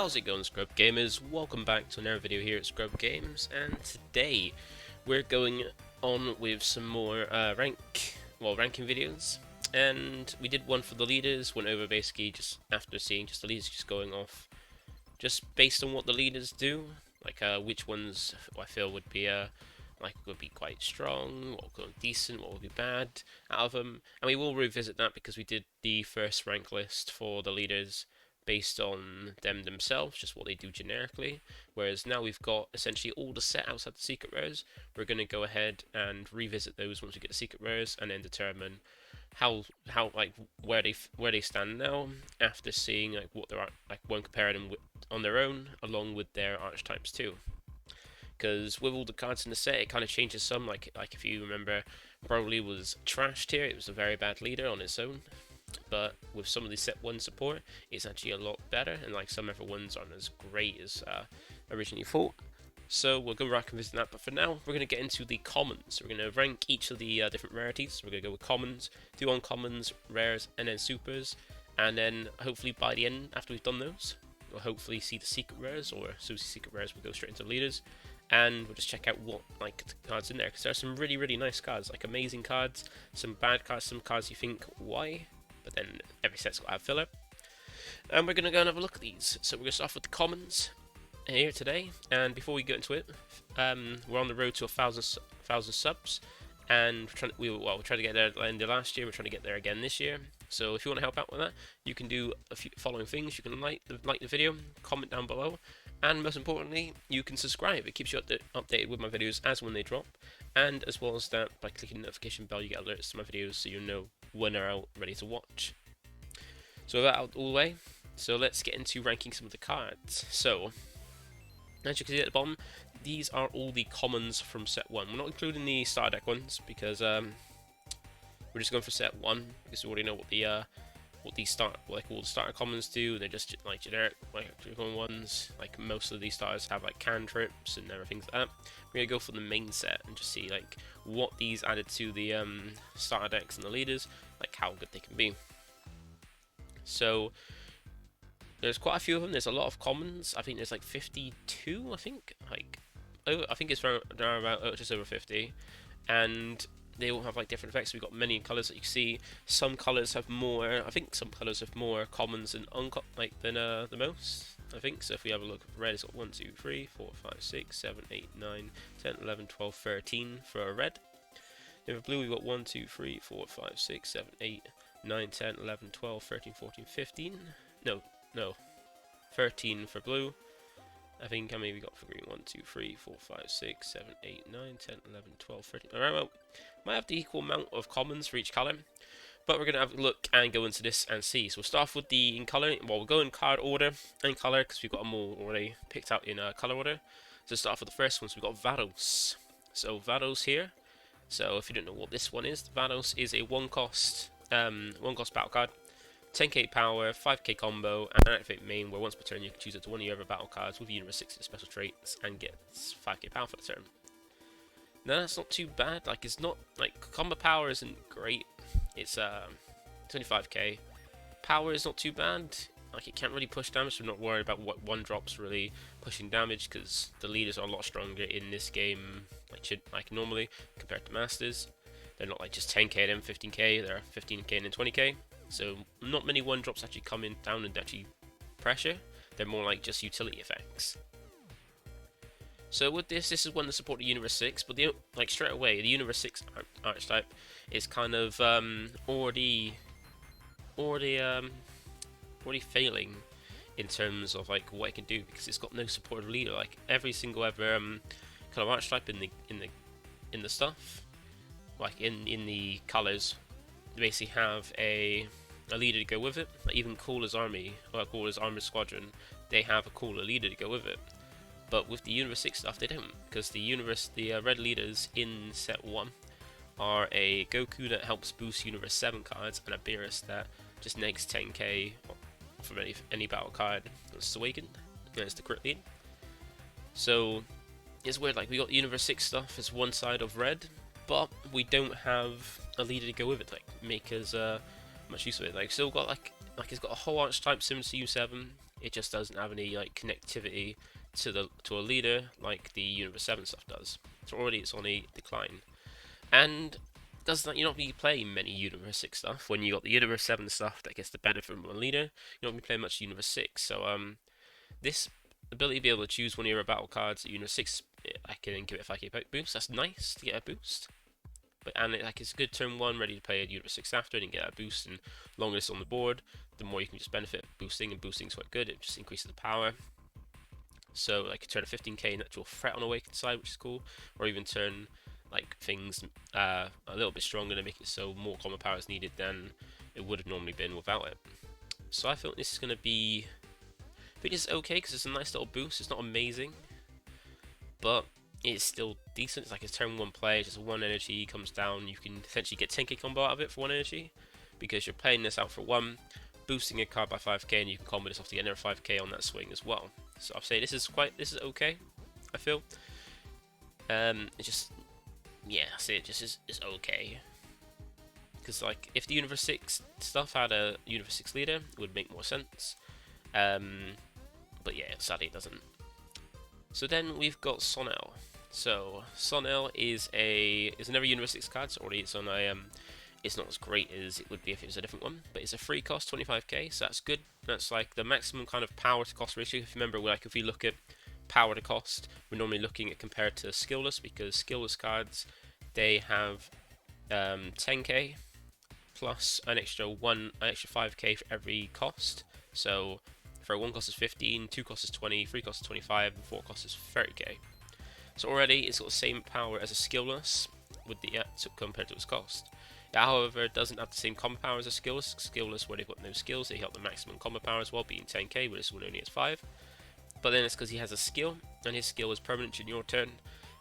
How's it going, Scrub Gamers? Welcome back to another video here at ScrubGames, and today we're going on with some more ranking videos. And we did one for the leaders, went over basically just after seeing just the leaders just going off, just based on what the leaders do, like which ones I feel would be quite strong, what would be decent, what would be bad out of them. And we will revisit that because we did the first rank list for the leaders based on them themselves, just what they do generically, whereas now we've got essentially all the set outside the secret rares. We're going to go ahead and revisit those once we get the secret rares, and then determine how where they stand now after seeing what they're when comparing them on their own along with their archetypes too. Because with all the cards in the set, it kind of changes some. Like if you remember, Broly was trashed here. It was a very bad leader on its own. But with some of the set 1 support, it's actually a lot better, and some other ones aren't as great as originally thought. So we'll go back and visit that, but for now, we're going to get into the commons. We're going to rank each of the different rarities. We're going to go with commons, do uncommons, rares, and then supers. And then hopefully by the end, after we've done those, we'll hopefully see the secret rares, or so secret rares will go straight into the leaders. And we'll just check out what the cards in there, because there are some really nice cards, amazing cards, some bad cards, some cards you think, why? But then every set's got to have filler. And we're going to go and have a look at these. So we're going to start off with the commons here today. And before we get into it, we're on the road to 1,000 subs. And we tried to get there at the end of last year. We're trying to get there again this year. So if you want to help out with that, you can do a few following things. You can like the video, comment down below, and most importantly, you can subscribe. It keeps you updated with my videos as when they drop. And as well as that, by clicking the notification bell, you get alerts to my videos so you know when they're out, ready to watch. So with that out all the way, so let's get into ranking some of the cards. So, as you can see at the bottom, these are all the commons from set 1. We're not including the star deck ones because we're just going for set 1 because we already know what all the starter commons do. They're just generic ones. Most of these starters have cantrips and everything like that. We're gonna go for the main set and just see what these added to the starter decks and the leaders, how good they can be. So there's quite a few of them. There's a lot of commons. I think there's 52. I think I think it's around about just over 50, and they all have different effects. We've got many colours that you can see. Some colours have more. I think some colours have more commons than the most. I think so. If we have a look, red has got 1, 2, 3, 4, 5, 6, 7, 8, 9, 10, 11, 12, 13 for a red. Then for blue, we've got 1, 2, 3, 4, 5, 6, 7, 8, 9, 10, 11, 12, 13, 14, 15. No, 13 for blue. I think how many we got for green? 1, 2, 3, 4, 5, 6, 7, 8, 9, 10, 11, 12, 13. Alright, well, might have the equal amount of commons for each colour. But we're going to have a look and go into this and see. So we'll start off with the in colour. Well, we'll go in card order and colour because we've got them all already picked out in colour order. So start off with the first one. So we've got Vados. So Vados here. So if you don't know what this one is, Vados is a one cost battle card. 10k power, 5k combo, and an activate main where once per turn you can choose it to one of your other battle cards with Universe 6 special traits and get 5k power for the turn. Now that's not too bad. It's not combo power isn't great. It's 25k. Power is not too bad. It can't really push damage, so I'm not worried about what one drops really pushing damage because the leaders are a lot stronger in this game normally compared to masters. They're not just 10k and then 15k. They're 15k and then 20k. So not many one drops actually come in down and actually pressure. They're more just utility effects. So with this is one to support the Universe 6, but straight away the Universe 6 archetype is kind of already failing in terms of what it can do because it's got no supportive leader. Every single ever kind of archetype in the stuff, in the colors, they basically have a leader to go with it. Even Caller's army, or Caller's armored squadron, they have a Caller leader to go with it. But with the Universe 6 stuff, they don't, because the red leaders in set 1 are a Goku that helps boost Universe 7 cards, and a Beerus that just negs 10k from any battle card. That's Awaken. There's the crit lead. So it's weird. We got the Universe 6 stuff as one side of red, but we don't have a leader to go with it. Make us much use of it. Still got it's got a whole archetype similar to U7. It just doesn't have any like connectivity to a leader like the Universe 7 stuff does. So already it's on a decline. And does that, you're not really playing many Universe 6 stuff when you got the Universe 7 stuff that gets the benefit from a leader. You're not really playing much Universe 6. So this ability to be able to choose one of your battle cards at Universe 6, I can give it a 5k boost. That's nice to get a boost. But it's a good turn 1, ready to play a Universe 6 after it and get that boost. And the longer it's on the board, the more you can just benefit boosting, and boosting is quite good. It just increases the power. So I could turn a 15k natural threat on Awaken side, which is cool, or even turn like things a little bit stronger to make it so more combo power is needed than it would have normally been without it. So I feel this is going to be, I think it's okay because it's a nice little boost. It's not amazing, but it's still decent. It's like a turn 1 play, just 1 energy comes down. You can essentially get 10k combo out of it for 1 energy because you're playing this out for 1, boosting a card by 5k, and you can combo this off to get another 5k on that swing as well. So I'd say this is okay, I feel. It just, yeah, I say it just is okay. Because like if the Universe 6 stuff had a Universe 6 leader, it would make more sense. But yeah, sadly it doesn't. So then we've got Sonel. So Sonel is another Universe 6 card. So already it's on a it's not as great as it would be if it was a different one, but it's a free cost 25k, so that's good. That's like the maximum kind of power to cost ratio. If you remember, like if we look at power to cost, we're normally looking at compared to skillless, because skillless cards, they have 10k plus an extra 5k for every cost. So for 1 cost is 15, 2 cost is 20, 3 cost is 25, and 4 cost is 30k. So already it's got the same power as a skillless with the compared to its cost. It, however, doesn't have the same combo power as a skillless. Skillless, where they've got no skills, they help the maximum combo power as well, being 10k, but this one only has 5. But then it's because he has a skill, and his skill is permanent during your turn.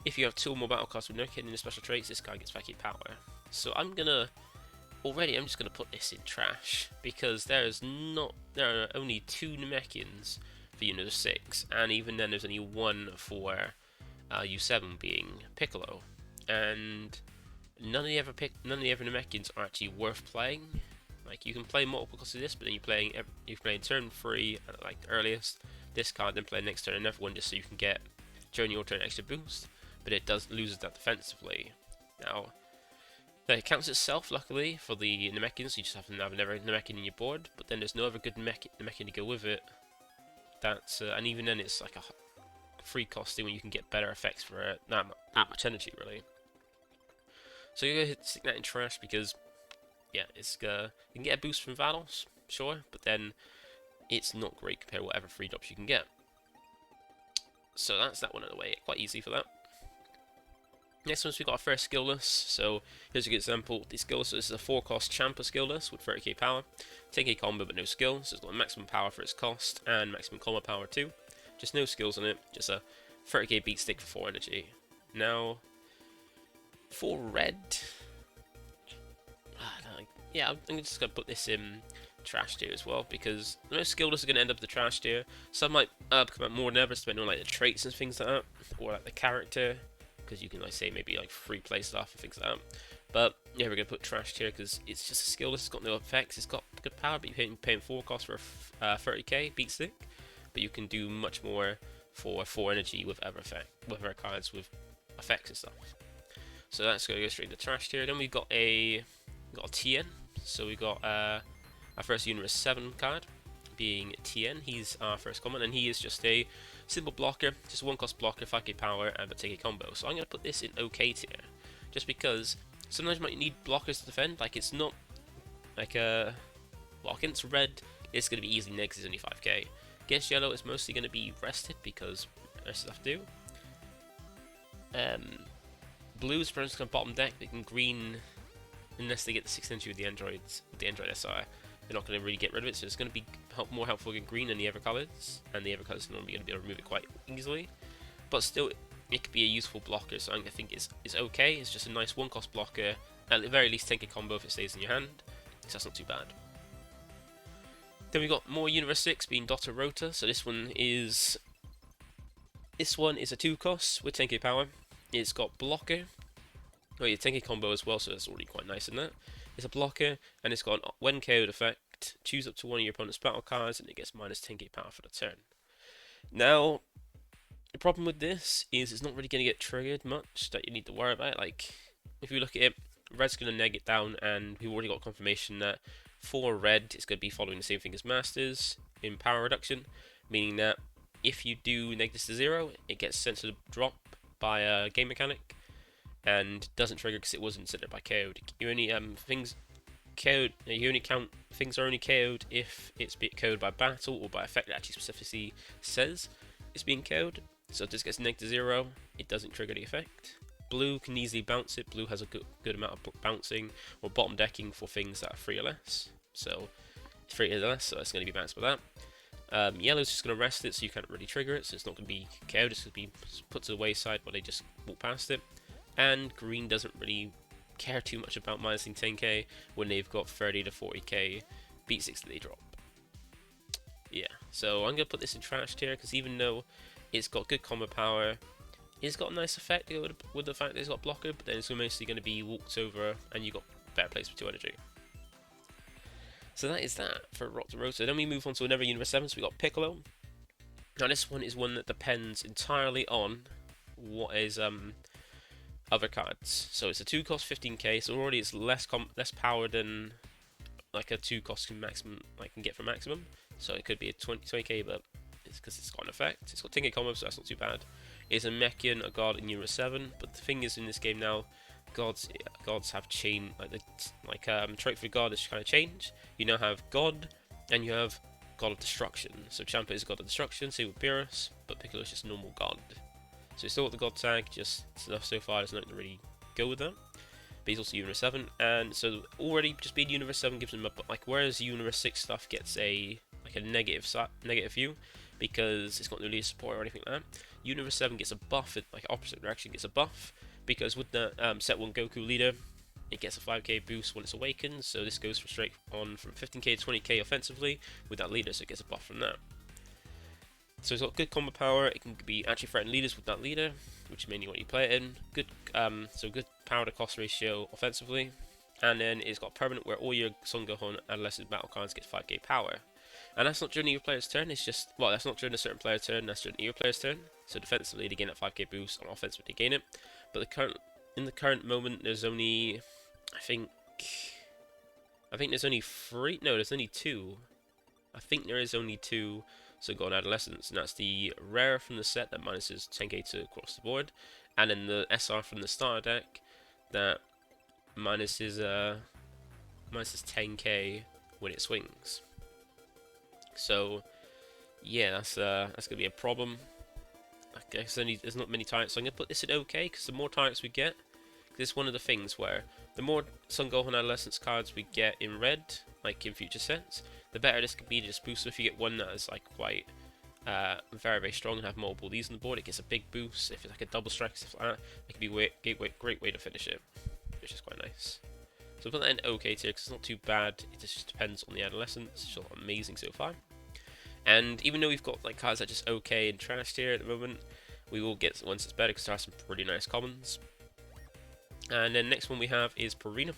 If you have 2 or more battle cards with no hidden special traits, this guy gets 5k power. So I'm just gonna put this in trash, because there are only 2 Namekians for Universe 6, and even then there's only 1 for U7 being Piccolo, and none of the other Namekians are actually worth playing. Like you can play multiple costs of this, but then you're playing turn 3 at like the earliest, this card, then play next turn another one just so you can get during your turn extra boost, but it loses that defensively. Now it counts itself, luckily, for the Namekians, so you just have to have another Namekian in your board, but then there's no other good Namekian to go with it. And even then it's like a free costing when you can get better effects for it, not much energy really. So you're going to stick that in trash because, yeah, you can get a boost from Vados, sure, but then it's not great compared to whatever free drops you can get. So that's that one out of the way, quite easy for that. Next one's we got our first skillless. So here's a good example. The skillless, so this is a 4-cost Champa skillless with 30k power, 10k combo but no skill. So it's got maximum power for its cost and maximum combo power too. Just no skills on it. Just a 30k beat stick for 4 energy. Now for red, yeah, I'm just gonna put this in trash tier as well, because most skillless are gonna end up the trash tier. Some might come out more than others depending on like the traits and things like that, or like the character, because you can like say maybe like free play stuff and things like that. But yeah, we're gonna put trash tier because it's just a skillless. It's got no effects. It's got good power, but you're paying 4 cost for a 30k beat stick, but you can do much more for 4 energy with other cards with effects and stuff. So that's gonna go straight to trash tier. Then we've got a TN. So we got our first Universe 7 card, being TN. He's our first common, and he is just a simple blocker, just 1-cost blocker, 5k power, and a 10k combo. So I'm going to put this in OK tier, just because sometimes you might need blockers to defend. Like it's not like a against red, it's going to be easily next, it's only 5k. Against yellow, it's mostly going to be rested because there's stuff to do. Blue's for instance, bottom deck, but in green, unless they get the 6th entry with the Android SI, they're not going to really get rid of it, so it's going to be more helpful in green than the other colours, and the other colours are normally going to be able to remove it quite easily. But still, it could be a useful blocker, so I think it's okay. It's just a nice 1-cost blocker, at the very least 10k combo if it stays in your hand, so that's not too bad. Then we've got more Universe 6 being Dota Rota, so this one is a 2-cost with 10k power. It's got blocker. Oh yeah, 10k combo as well, so that's already quite nice in that. It's a blocker, and it's got an when KO'd effect, choose up to one of your opponent's battle cards, and it gets minus 10k power for the turn. Now, the problem with this is it's not really going to get triggered much that you need to worry about. Like, if you look at it, red's going to neg it down, and we've already got confirmation that for red, it's going to be following the same thing as Masters in power reduction, meaning that if you do neg this to 0, it gets sent to the drop by a game mechanic, and doesn't trigger because it wasn't considered by KO'd. You only things KO'd. You only count things are only KO'd if it's KO'd by battle or by effect that actually specifically says it's being KO'd. So if this gets neg to 0, it doesn't trigger the effect. Blue can easily bounce it. Blue has a good amount of bouncing or bottom decking for things that are 3 or less. So 3 or less, so it's going to be bounced by that. Yellow's just going to rest it, so you can't really trigger it, so it's not going to be KO'd. It's going to be put to the wayside while they just walk past it. And green doesn't really care too much about minusing 10k when they've got 30 to 40k beat 6 that they drop. Yeah, so I'm going to put this in trash tier because even though it's got good combo power, it's got a nice effect with the fact that it's got blocker, but then it's mostly going to be walked over and you've got better place for 2 energy. So that is that for Rock the Road. So then we move on to another Universe 7, so we got Piccolo. Now this one is one that depends entirely on what is other cards. So it's a 2 cost 15k, so already it's less power than like a 2 cost maximum I can get for maximum. So it could be a 20k, but it's because it's got an effect. It's got 10k combo, so that's not too bad. It's a Mechian, a God in Euro 7, but the thing is in this game now, gods have changed. Trait for God has kind of changed. You now have God, and you have God of Destruction. So Champa is God of Destruction, same with Beerus, but Piccolo is just normal God. So he's still got the God tag, just so far there's nothing to really go with that. But he's also Universe 7, and so already just being Universe 7 gives him whereas Universe 6 stuff gets a negative view because it's got no leader support or anything like that. Universe 7 gets a buff, opposite direction gets a buff, because with the set 1 Goku leader, it gets a 5k boost when it's awakened, so this goes straight on from 15k to 20k offensively with that leader, so it gets a buff from that. So it's got good combo power, it can be actually threaten leaders with that leader, which is mainly what you play it in. Good power to cost ratio offensively, and then it's got permanent where all your Son Gohan adolescent battle cards get 5k power. And that's not during your player's turn, it's just, well, that's not during a certain player's turn, that's during your player's turn. So defensively they gain that 5k boost, on offensively they gain it. But in the current moment there's only, I think there's only 3, no, there's only 2. I think there is only 2 Son Gohan adolescents, and that's the rare from the set that minuses 10k to across the board, and then the SR from the starter deck that minuses 10k when it swings. So yeah, that's gonna be a problem. I guess there's not many targets, so I'm gonna put this at OK, because the more targets we get, because it's one of the things where the more Son Gohan adolescence cards we get in red, like in future sets, the better this could be to just boost. So if you get one that is like quite very, very strong and have multiple of these on the board, it gets a big boost. If it's like a double strike, stuff like that, it can be a great way to finish it, which is quite nice. So I'll put that in OK tier because it's not too bad. It just depends on the adolescence. It's not amazing so far. And even though we've got like cards that are just OK and trash tier at the moment, we will get ones that's better because there are some pretty nice commons. And then next one we have is Purina.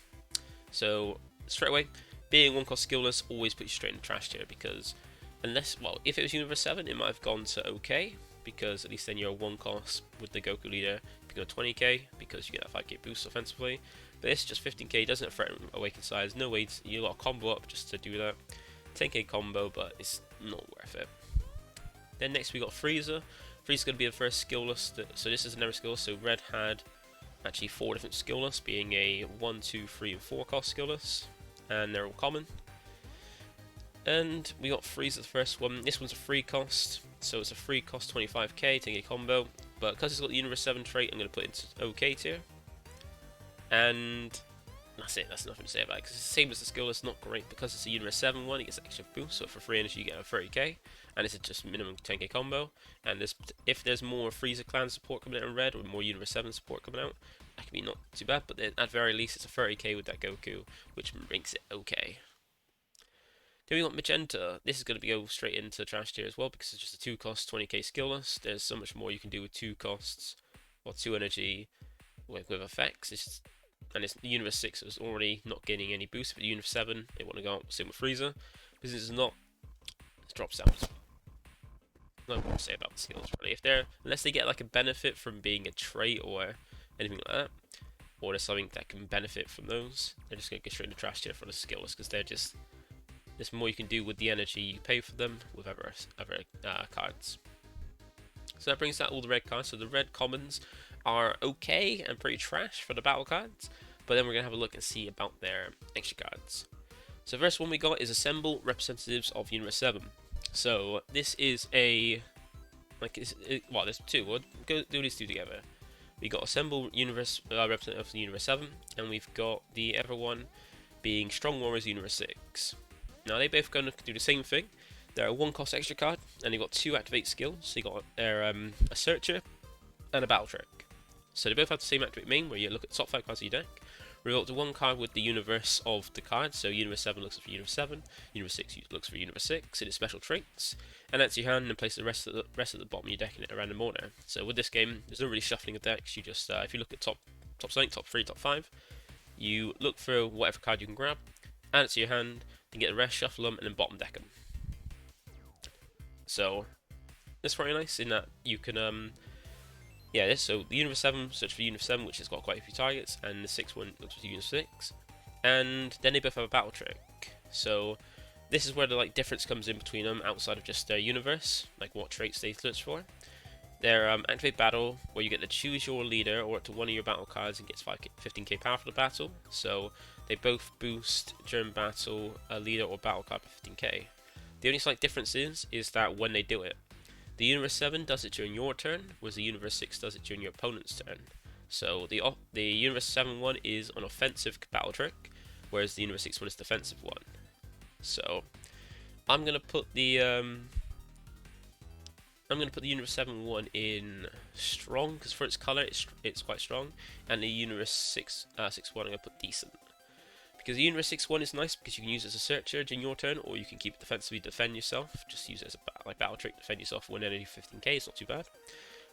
So straight away, being 1 cost skillless always puts you straight in the trash tier, because unless, well, if it was Universe 7 it might have gone to OK, because at least then you're 1 cost with the Goku leader, you go 20k because you get that 5k boost offensively. But it's just 15k, doesn't threaten Awaken size, no way you got a combo up just to do that. 10k combo, but it's not worth it. Then next we got Frieza. Frieza's going to be the first skillless, so this is another skill. So red had actually 4 different skillless, being a 1, 2, 3, and 4 cost skillless, and they're all common. And we got Frieza the first one. This one's a 3 cost, so it's a 3 cost 25k, 10k combo, but because it's got the Universe 7 trait, I'm going to put it into OK tier. And that's it, that's nothing to say about it, because it's the same as the skillless, not great, because it's a Universe 7 one, it gets extra boost, so for free energy you get a 30k, and it's just minimum 10k combo, and if there's more Frieza clan support coming out in red, or more Universe 7 support coming out, that can be not too bad, but then at very least it's a 30k with that Goku, which makes it okay. Then we got Magenta. This is going to go straight into trash tier as well, because it's just a 2 cost 20k skillless. There's so much more you can do with 2 costs, or 2 energy with effects. It's just and it's the Universe 6 is already not gaining any boost. But Universe 7, they want to go up, same with Frieza, because it's not, it drops down. Not what to say about the skills really. If they're, unless they get like a benefit from being a trait or anything like that, or there's something that can benefit from those, they're just gonna get straight in the trash tier for the skills, because they're just, there's more you can do with the energy you pay for them with other cards. So that brings out all the red cards. So the red commons are okay and pretty trash for the battle cards, but then we're gonna have a look and see about their extra cards. So the first one we got is Assemble Representatives of Universe 7. So this is a, like, well, there's two. We'll go do these two together. We got Assemble Universe Representative of Universe 7, and we've got the other one being Strong Warriors Universe 6. Now they both going to do the same thing. They're a 1-cost extra card, and they've got 2 activate skills. So you got their a Searcher and a Battle Trick. So they both have the same activate main, where you look at the top 5 cards of your deck. Result to 1 card with the universe of the card. So Universe 7 looks for Universe 7, Universe 6 looks for Universe 6, and its special traits. And that's your hand, and place the rest at the bottom of your deck in a random order. So with this game, there's no really shuffling of decks. You just, if you look at top something, top 3, top 5, you look for whatever card you can grab, add it to your hand, then get the rest, shuffle them, and then bottom deck them. So that's pretty nice in that you can yeah, so the Universe 7, search for Universe 7, which has got quite a few targets, and the 6 one looks for Universe 6. And then they both have a Battle Trick. So this is where the like difference comes in between them outside of just their universe, like what traits they search for. Their Activate Battle, where you get to choose your leader or up to one of your battle cards and gets 15k power for the battle. So they both boost during battle a leader or battle card by 15k. The only slight difference is that when they do it, the Universe 7 does it during your turn, whereas the Universe 6 does it during your opponent's turn. So the Universe 7 one is an offensive battle trick, whereas the Universe 6 one is defensive one. So I'm gonna put the Universe 7 one in strong, because for its color it's quite strong, and the Universe 6 one I'm gonna put decent. Because the Universe 6 one is nice because you can use it as a searcher during your turn, or you can keep it defensively, defend yourself. Just use it as a battle trick, defend yourself, win energy 15k. It's not too bad.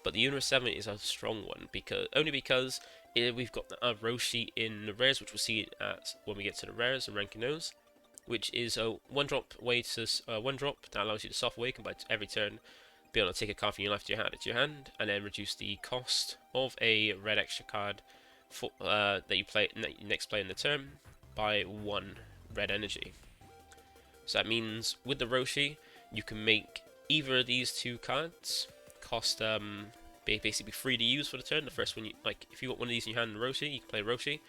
But the Universe 7 is a strong one only because we've got Roshi in the rares, which we'll see when we get to the rares and ranking those, which is a 1-drop way to 1-drop that allows you to soft awaken by every turn, be able to take a card from your life to your hand, and then reduce the cost of a red extra card for, that you play next play in the turn by 1 red energy. So that means with the Roshi, you can make either of these 2 cards cost basically free to use for the turn. The first one, like if you got one of these in your hand, Roshi, you can play Roshi,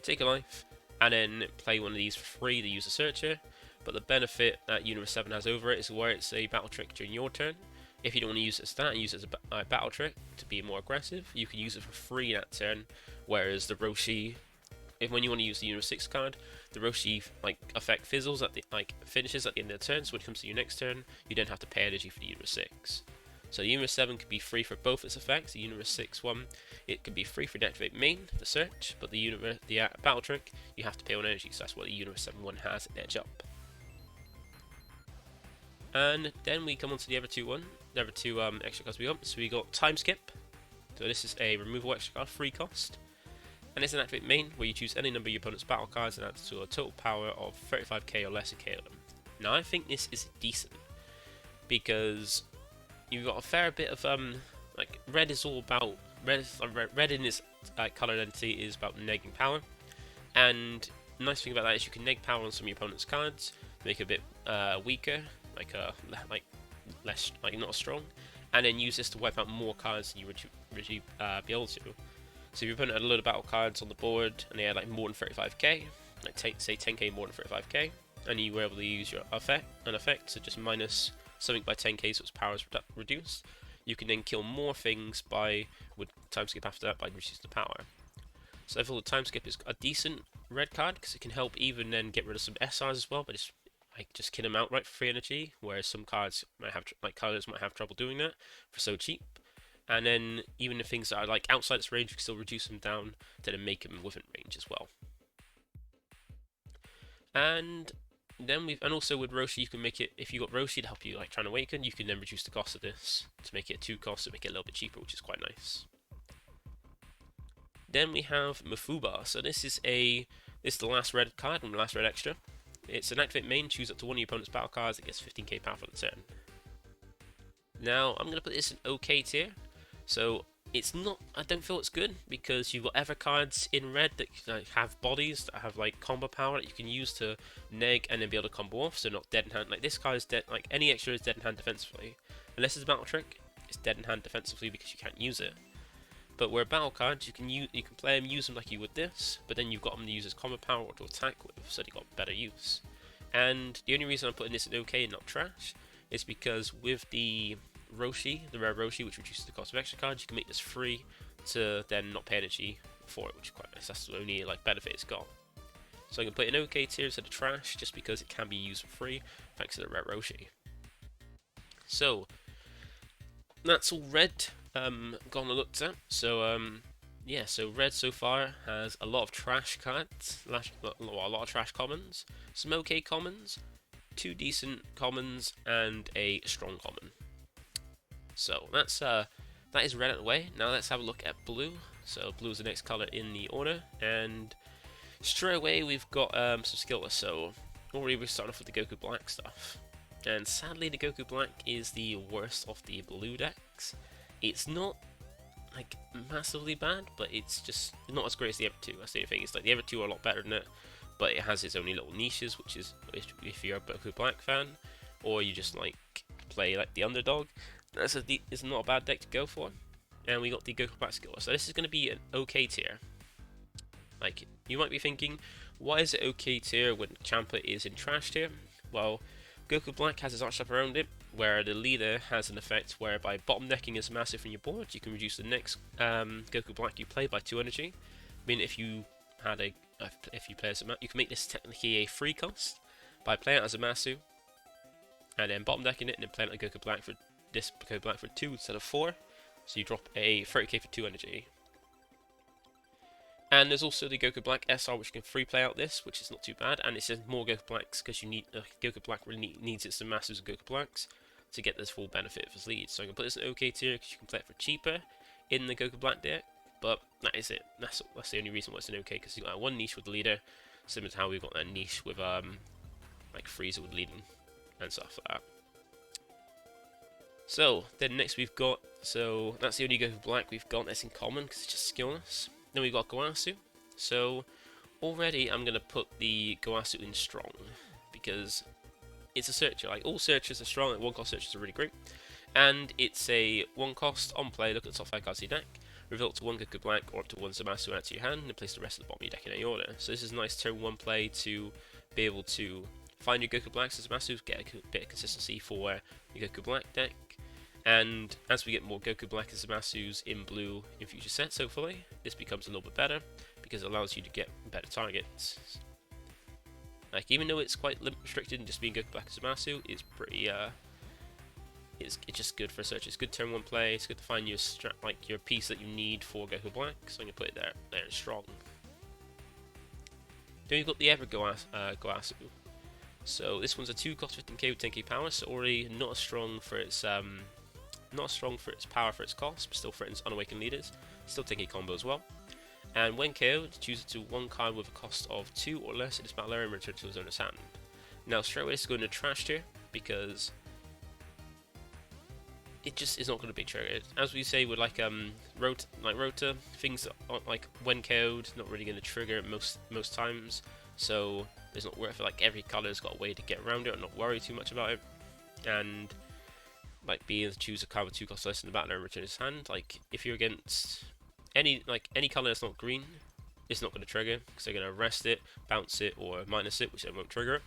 take a life, and then play one of these for free to use a searcher. But the benefit that Universe 7 has over it is where it's a battle trick during your turn. If you don't want to use it as that and use it as a battle trick to be more aggressive, you can use it for free that turn. Whereas the Roshi, when you want to use the Universe 6 card, the Roshi effect fizzles at the finishes at the end of the turn. So when it comes to your next turn, you don't have to pay energy for the Universe 6. So the Universe 7 could be free for both its effects. The Universe 6 one, it could be free for the activate main, the search, but the battle trick, you have to pay on energy. So that's what the Universe 7 one has an edge up. And then we come on to the other two extra cards we got. So we got Time Skip. So this is a removal extra card, free cost. And it's an activate main, where you choose any number of your opponent's battle cards and add to a total power of 35k or less and KO them. Now I think this is decent, because you've got a fair bit of red is all about red in its color identity is about negating power, and the nice thing about that is you can neg power on some of your opponent's cards, make it a bit weaker, less not as strong, and then use this to wipe out more cards than you would be able to. So if your opponent had a load of battle cards on the board and they had more than 35k, say 10k more than 35k, and you were able to use your effect to just minus something by 10k so its power is reduced, you can then kill more things with time skip after that by reducing the power. So I feel the time skip is a decent red card because it can help even then get rid of some SRs as well, but just kill them outright for free energy, whereas some cards might have colors might have trouble doing that for so cheap. And then even the things that are outside its range, you can still reduce them down to then make them within range as well. And then also with Roshi, you can make it, if you got Roshi to help you try and awaken, you can then reduce the cost of this to make it 2 costs to make it a little bit cheaper, which is quite nice. Then we have Mafuba. So this is the last red card and the last red extra. It's an activate main, choose up to one of your opponent's battle cards, it gets 15k power for the turn. Now, I'm going to put this in OK tier. So, it's not, I don't feel it's good, because you've got other cards in red that have bodies, that have like combo power that you can use to neg and then be able to combo off, so not dead in hand. Like this card is dead, like any extra is dead in hand defensively. Unless it's a battle trick, it's dead in hand defensively because you can't use it. But where battle cards, you can play them, use them like you would this, but then you've got them to use as combo power or to attack with, so they got better use. And the only reason I'm putting this in OK and not trash is because with the Roshi, the rare Roshi, which reduces the cost of extra cards, you can make this free to then not pay energy for it, which is quite nice. That's the only like benefit it's got. So I can put it in OK tier instead of trash, just because it can be used for free thanks to the rare Roshi. So that's all red gone and looked at. So yeah, so red so far has a lot of trash cards, a lot of trash commons, some OK commons, 2 decent commons, and a strong common. So that is red out of the way. Now let's have a look at blue. So blue is the next color in the order, and straight away we've got some skillless. So already we're starting off with the Goku Black stuff, and sadly the Goku Black is the worst of the blue decks. It's not like massively bad, but it's just not as great as the other two. That's the thing. It's like the other two are a lot better than it, but it has its own little niches, which is if you're a Goku Black fan, or you just like play like the underdog. It's not a bad deck to go for. And we got the Goku Black skill. So this is going to be an OK tier. Like, you might be thinking, why is it OK tier when Champa is in trash tier? Well, Goku Black has his archetype around it, where the leader has an effect whereby bottom decking is massive from your board. You can reduce the next Goku Black you play by 2 energy. I mean, if you play as a you can make this technically a free cost by playing it as a Masu, and then bottom decking it, and then playing it like Goku Black for this Goku Black for 2 instead of 4. So you drop a 30k for 2 energy. And there's also the Goku Black SR, which can free play out this, which is not too bad. And it says more Goku Blacks because you need Goku Black really needs its Masses of Goku Blacks to get this full benefit of his lead. So I can put this in OK tier because you can play it for cheaper in the Goku Black deck. But that is it. That's the only reason why it's in OK, because you got one niche with the leader, similar to how we've got that niche with like Frieza with leading and stuff like that. So then next we've got, so that's the only Goku Black we've got that's in common because it's just skillless. Then we've got Goasu. So already I'm going to put the Goasu in strong because it's a searcher. Like all searchers are strong, like 1-cost searchers are really great. And it's a 1-cost on play, look at the top 5 cards of your deck, reveal up to 1 Goku Black or up to 1 Zamasu out to your hand and place the rest of the bottom of your deck in any order. So this is a nice turn 1 play to be able to find your Goku Blacks as Zamasu, get a bit of consistency for your Goku Black deck. And as we get more Goku Black and Zamasus in blue in future sets, hopefully, this becomes a little bit better because it allows you to get better targets. Like, even though it's quite restricted in just being Goku Black and Zamasu, it's pretty, it's just good for search. It's good turn 1 play. It's good to find your your piece that you need for Goku Black. So I'm gonna put it there in strong. Then we've got the Ever Goasu. So this one's a 2-cost 15k with 10k power. So already not as strong for its power for its cost, but still threatens unawakened leaders. Still taking combo as well. And when KO'd, choose it to 1 card with a cost of 2 or less in this battle area and return to his owner's hand. Now straight away this is going to trash tier because it just is not going to be triggered. As we say with like Rota, things that aren't, like when KO'd, not really going to trigger most times. So it's not worth it. Like every color's got a way to get around it and not worry too much about it. And like being able to choose a card with 2 costs less in the battle and return his hand. Like if you're against any color that's not green, it's not going to trigger because they're going to arrest it, bounce it, or minus it, which then won't trigger it.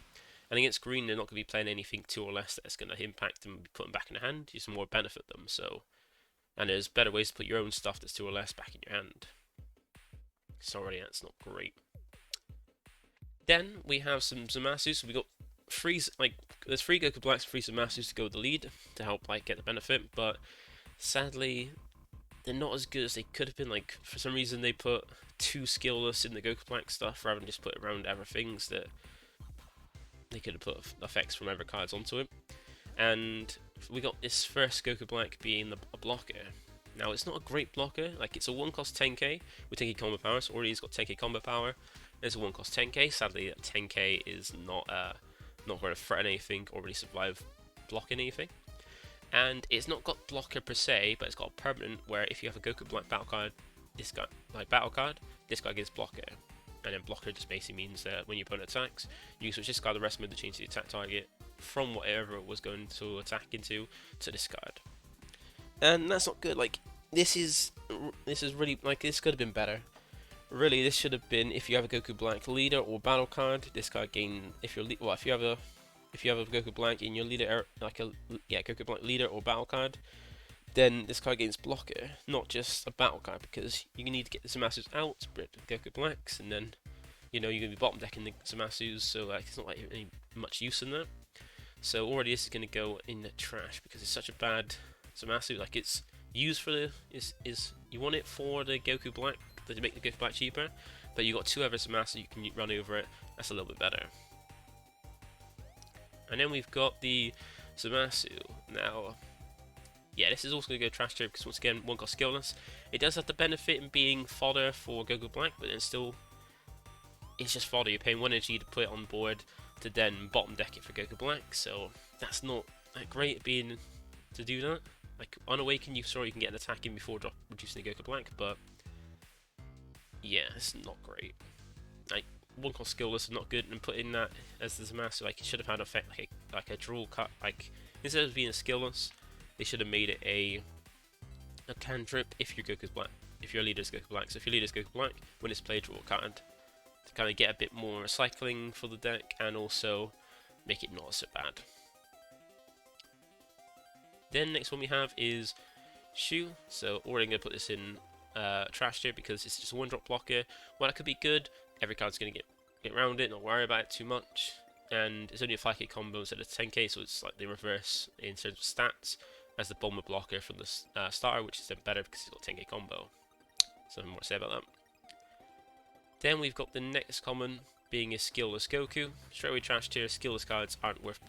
And against green, they're not going to be playing anything 2 or less that's going to impact them and put them back in the hand. You just more benefit them. So, and there's better ways to put your own stuff that's 2 or less back in your hand. Sorry, that's not great. Then we have some Zamasu. So we got there's 3 Goku Blacks, 3 Zamasus to go with the lead to help get the benefit, but sadly they're not as good as they could have been. Like for some reason they put 2 skillless in the Goku Black stuff rather than just put it around other things that they could have put effects from other cards onto it. And we got this first Goku Black being a blocker. Now, it's not a great blocker. Like, it's a 1-cost 10k with 10k combo power, so already it's got 10k combo power. There's a 1-cost 10k. Sadly, that 10k is not going to threaten anything or really survive blocking anything. And it's not got blocker per se, but it's got a permanent where if you have a Goku Black battle card, this guy this guy gets blocker. And then blocker just basically means that when your opponent attacks, you can switch this card the rest of the change the attack target from whatever it was going to attack into to this card. And that's not good. Like, this is really, like, this could have been better. Really, this should have been, if you have a Goku Black leader or battle card, this card gain, if you have a Goku Black in your leader, Goku Black leader or battle card, then this card gains blocker, not just a battle card, because you need to get the Zamasus out to break the Goku Blacks, and then, you know, you're going to be bottom decking the Zamasus, so like, it's not like any much use in that. So already this is going to go in the trash, because it's such a bad Zamasu. Like, it's used for the, you want it for the Goku Black, to make the Goku Black cheaper, but you got 2 other Zamasu, you can run over it, that's a little bit better. And then we've got the Zamasu. Now, yeah, this is also going to go trash tier because once again, 1-cost skillless. It does have the benefit in being fodder for Goku Black, but then still, it's just fodder. You're paying 1 energy to put it on board to then bottom deck it for Goku Black, so that's not that great being to do that. Like, on Awaken, you can get an attack in before reducing the Goku Black, but yeah, it's not great. Like, 1-cost skillless is not good, and putting that as the Zamasu, like, it should have had an effect like a draw cut. Like, instead of being a skillless, they should have made it a cantrip if your Goku's Black, if your leader's Goku Black. So if your leader's Goku Black, when it's played, draw a card to kind of get a bit more recycling for the deck and also make it not so bad. Then next one we have is Shu. So already going to put this in trash tier because it's just a 1-drop blocker. Well, that could be good. Every card's going to get around it, not worry about it too much. And it's only a 5k combo instead of 10k, so it's like the reverse in terms of stats as the bomber blocker from the starter, which is then better because it's got 10k combo. So nothing more to say about that. Then we've got the next common being a skillless Goku. Straight away trash tier. Skillless cards aren't worth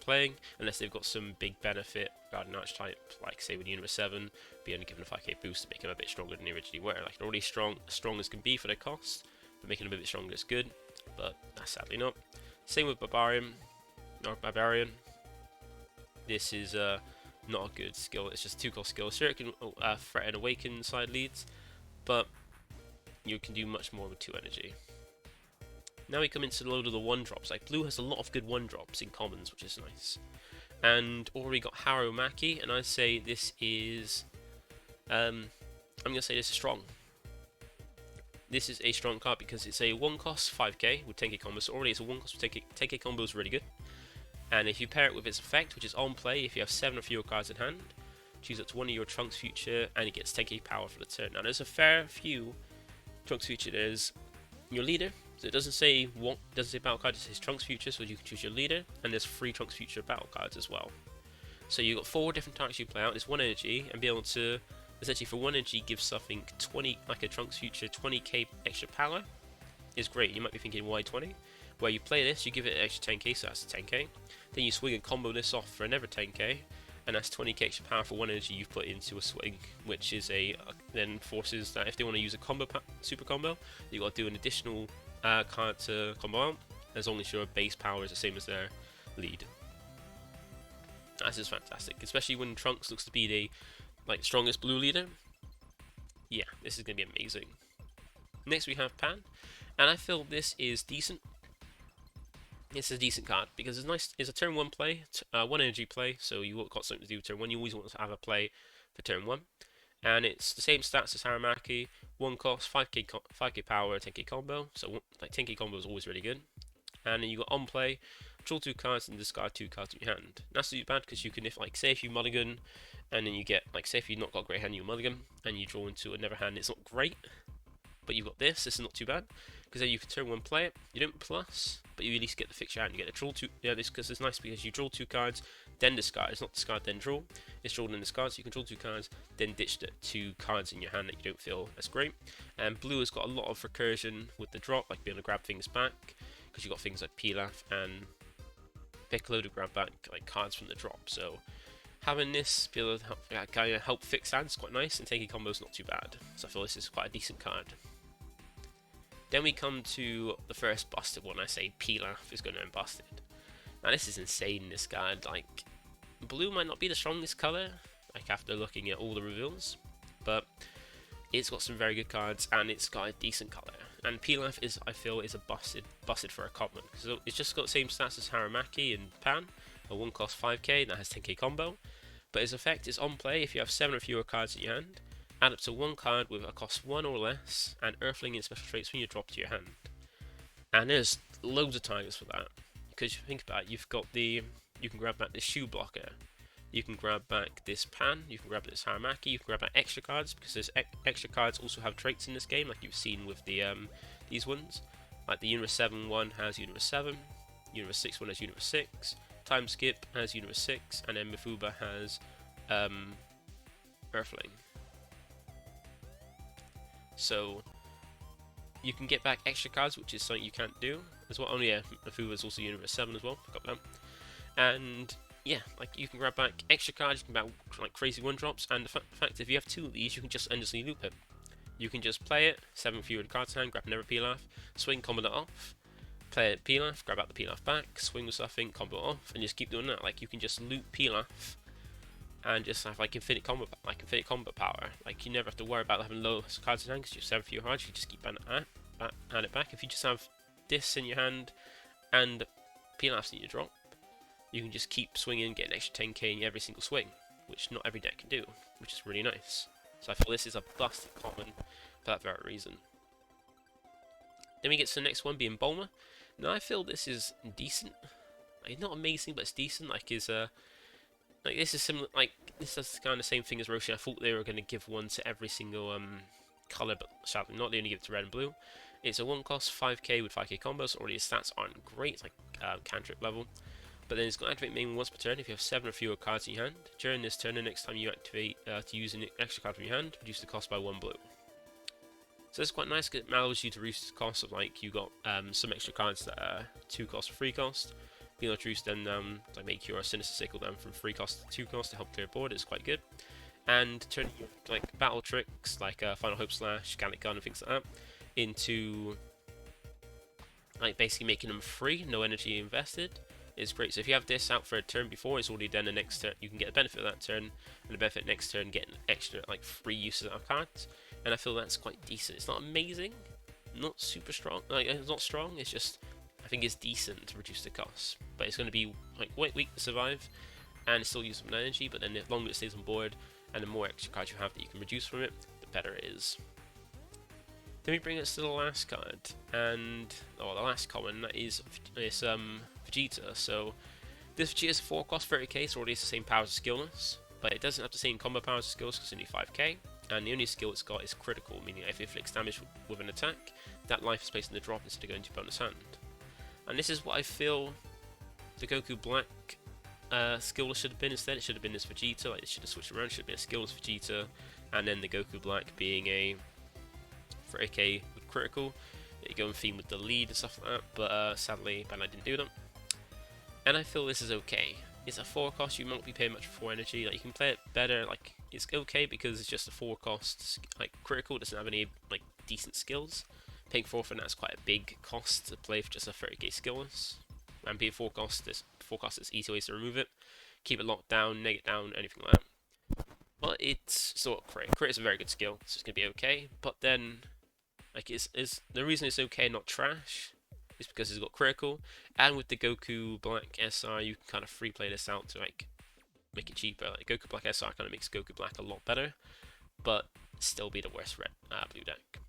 playing unless they've got some big benefit regarding archetype, like say with Universe 7, be only given a 5k boost to make him a bit stronger than they originally were. Like, they're already strong as can be for their cost, but making them a bit stronger is good, but that's sadly not. Same with Barbarian. This is not a good skill. It's just 2-cost skill. Sure, it can threaten Awaken side leads, but you can do much more with 2 energy. Now we come into a load of the 1-drops. Like, blue has a lot of good 1-drops in commons, which is nice. And already got Haromaki, and I say this is, I'm gonna say this is strong. This is a strong card because it's a 1-cost 5k with 10k combo. So already it's a 1-cost with 10k combo is really good. And if you pair it with its effect, which is on play, if you have 7 or fewer cards in hand, choose up to 1 of your Trunks future, and it gets 10k power for the turn. Now there's a fair few Trunks future. There's your leader, so it doesn't say battle card, it says Trunks future, so you can choose your leader, and there's 3 Trunks future battle cards as well. So you've got 4 different targets you play out. It's 1 energy, and be able to essentially for 1 energy give something 20, like a Trunks future 20k extra power is great. You might be thinking why 20? Where you play this, you give it an extra 10k, so that's 10k. Then you swing and combo this off for another 10k, and that's 20k extra power for 1 energy you've put into a swing, which is then forces that if they want to use a combo super combo, you've got to do an additional card to combo out, as long as your base power is the same as their lead. This is fantastic, especially when Trunks looks to be the strongest blue leader. Yeah, this is going to be amazing. Next we have Pan, and I feel this is decent. It's a decent card because it's nice. It's a turn 1 play, 1 energy play, so you've got something to do with turn 1. You always want to have a play for turn 1, and it's the same stats as Haromaki. 1 cost, 5k power, 10k combo. So like 10k combo is always really good. And then you got on play, draw 2 cards and discard 2 cards in your hand. That's too bad because you can, say if you mulligan, and then you get say if you've not got a great hand, you mulligan, and you draw into another hand. It's not great, but you've got this. This is not too bad because then you can turn 1 play it. You don't plus, but you at least get the fixture out. You get to draw 2. Yeah, this because it's nice because you draw 2 cards, then discard. It's not discard then draw. It's draw then discard. So you can draw 2 cards, then ditch the 2 cards in your hand that you don't feel as great. And blue has got a lot of recursion with the drop, like being able to grab things back because you've got things like Pilaf and Piccolo to grab back cards from the drop. So having this be able to help fix that is quite nice, and taking combos not too bad. So I feel this is quite a decent card. Then we come to the first busted one. I say Pilaf is going to end busted. Now this is insane, this card. Like, blue might not be the strongest colour, like after looking at all the reveals, but it's got some very good cards and it's got a decent colour. And Pilaf is, I feel, is a busted for a common, because it's just got the same stats as Haramaki and Pan, a 1 cost 5k that has 10k combo, but its effect is on play if you have 7 or fewer cards in your hand. Add up to 1 card with a cost 1 or less, and Earthling and special traits when you drop to your hand. And there's loads of targets for that, because if you think about it, you've got the, you can grab back this shoe blocker, you can grab back this Pan, you can grab this Haramaki, you can grab back extra cards, because there's extra cards also have traits in this game, like you've seen with the these ones. Like the Universe 7 one has Universe 7, Universe 6 one has Universe 6, Time Skip has Universe 6, and then Mifuba has Earthling. So you can get back extra cards, which is something you can't do as well. Only Mifuba is also Universe 7 as well, forgot that. And yeah, like you can grab back extra cards, you can grab like crazy 1-drops, and the fact if you have 2 of these, you can just endlessly loop it. You can just play it, 7 fewer cards in hand, grab another Pilaf, swing, combo it off, play it Pilaf, grab out the Pilaf back, swing with something, combo it off, and just keep doing that. Like you can just loop Pilaf and just have like infinite combo power. Like you never have to worry about having low cards in hand because you have 7 fewer cards. You just keep hand it back. If you just have this in your hand and Pilaf's in your drop, you can just keep swinging, get an extra 10k in every single swing, which not every deck can do, which is really nice. So I feel this is a busted common for that very reason. Then we get to the next one, being Bulma. Now I feel this is decent. Like, not amazing, but it's decent. Like is like this is similar. Like this is kind of the same thing as Roshi. I thought they were going to give one to every single color, but sadly not. They only give it to red and blue. It's a 1 cost 5k with 5k combos. Already his stats aren't great. It's like cantrip level. But then it's got to activate main once per turn if you have 7 or fewer cards in your hand. During this turn, the next time you activate to use an extra card from your hand, reduce the cost by 1 blue. So that's quite nice because it allows you to reduce the cost of, like, you got some extra cards that are 2 cost or 3 cost. Being able to reduce then like make your Sinister Sickle down from 3 cost to 2 cost to help clear board is quite good. And turning your like battle tricks like Final Hope Slash, Gallic Gun and things like that into like basically making them free, no energy invested, is great. So if you have this out for a turn before, it's already done the next turn. You can get the benefit of that turn, and the benefit next turn getting extra like free uses of cards. And I feel that's quite decent. It's not amazing, not super strong. Like it's not strong. It's just I think it's decent to reduce the cost. But it's going to be like weak to survive, and it still uses some energy. But then the longer it stays on board, and the more extra cards you have that you can reduce from it, the better it is. Then we bring us to the last card, and the last common, that is Vegeta. So this Vegeta is 4 cost 30k, so already has the same powers as Skillness, but it doesn't have the same combo powers as Skills because it's only 5k, and the only skill it's got is critical, meaning if it inflicts damage with an attack, that life is placed in the drop instead of going to bonus hand. And this is what I feel the Goku Black Skillless should have been instead. It should have been this Vegeta, like it should have switched around, it should have been a Skillless Vegeta, and then the Goku Black being a 30k with critical. You go and theme with the lead and stuff like that, but sadly Bandai didn't do that. And I feel this is okay. It's a 4 cost, you won't be paying much for 4 energy, like you can play it better, like it's okay because it's just a 4 cost, like critical, doesn't have any like decent skills. Paying 4 for that's quite a big cost to play for just a 30k skillless. And being 4 cost, it's easy ways to remove it. Keep it locked down, neg it down, anything like that. But it's sort of crit. Crit is a very good skill, so it's going to be okay. But then, like, it's the reason it's okay, not trash, is because it's got critical. And with the Goku Black SR, you can kind of free play this out to, like, make it cheaper. Like, Goku Black SR kind of makes Goku Black a lot better, but still be the worst blue deck.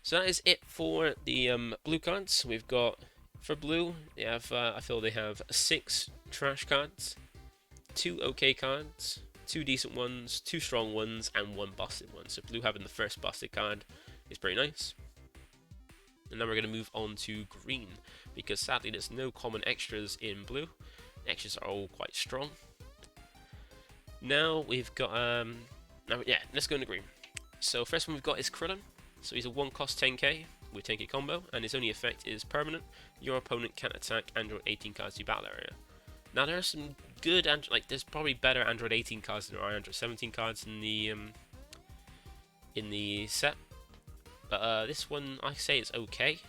So that is it for the blue cards. We've got, for blue, they have, I feel they have 6 trash cards, 2 okay cards, 2 decent ones, 2 strong ones, and 1 busted one. So blue having the first busted card is pretty nice. And now we're going to move on to green, because sadly there's no common extras in blue. The extras are all quite strong. Now we've got, let's go into green. So first one we've got is Krillin. So he's a 1 cost 10k with 10k combo, and his only effect is permanent. Your opponent can't attack and draw 18 cards to your battle area. Now there are some good there's probably better Android 18 cards than there are Android 17 cards in the set. But this one, I say it's okay,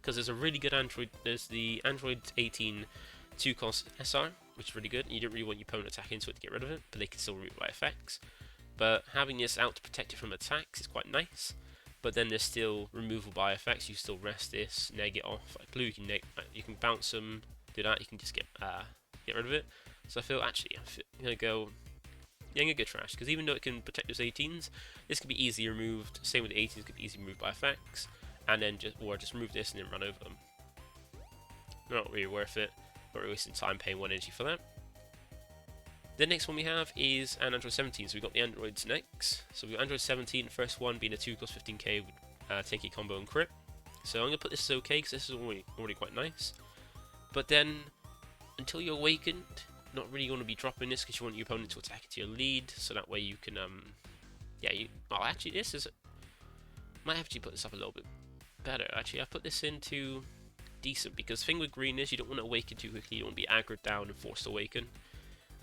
because there's a really good Android. There's the Android 18 2-cost SR, which is really good. You don't really want your opponent attack into it to get rid of it, but they can still root by effects. But having this out to protect it from attacks is quite nice. But then there's still removal by effects. You still rest this, neg it off. Like blue, you can bounce them, do that. You can just get rid of it. So I feel actually I'm gonna go. Yeah, I'm gonna go trash, because even though it can protect those 18s, this can be easily removed. Same with the 18s, could be easily removed by effects, and then just remove this and then run over them. Not really worth it. Not really wasting time paying 1 energy for that. The next one we have is an Android 17, so we've got the Androids next. So we've got Android 17, first one being a 2-cost 15k with 10k combo and crit. So I'm going to put this as okay, because this is already quite nice. But then, until you're awakened, not really going to be dropping this, because you want your opponent to attack into your lead, so that way you can, actually this is, might have to put this up a little bit better. Actually, I put this into decent, because the thing with green is you don't want to awaken too quickly, you don't want to be aggroed down and forced to awaken.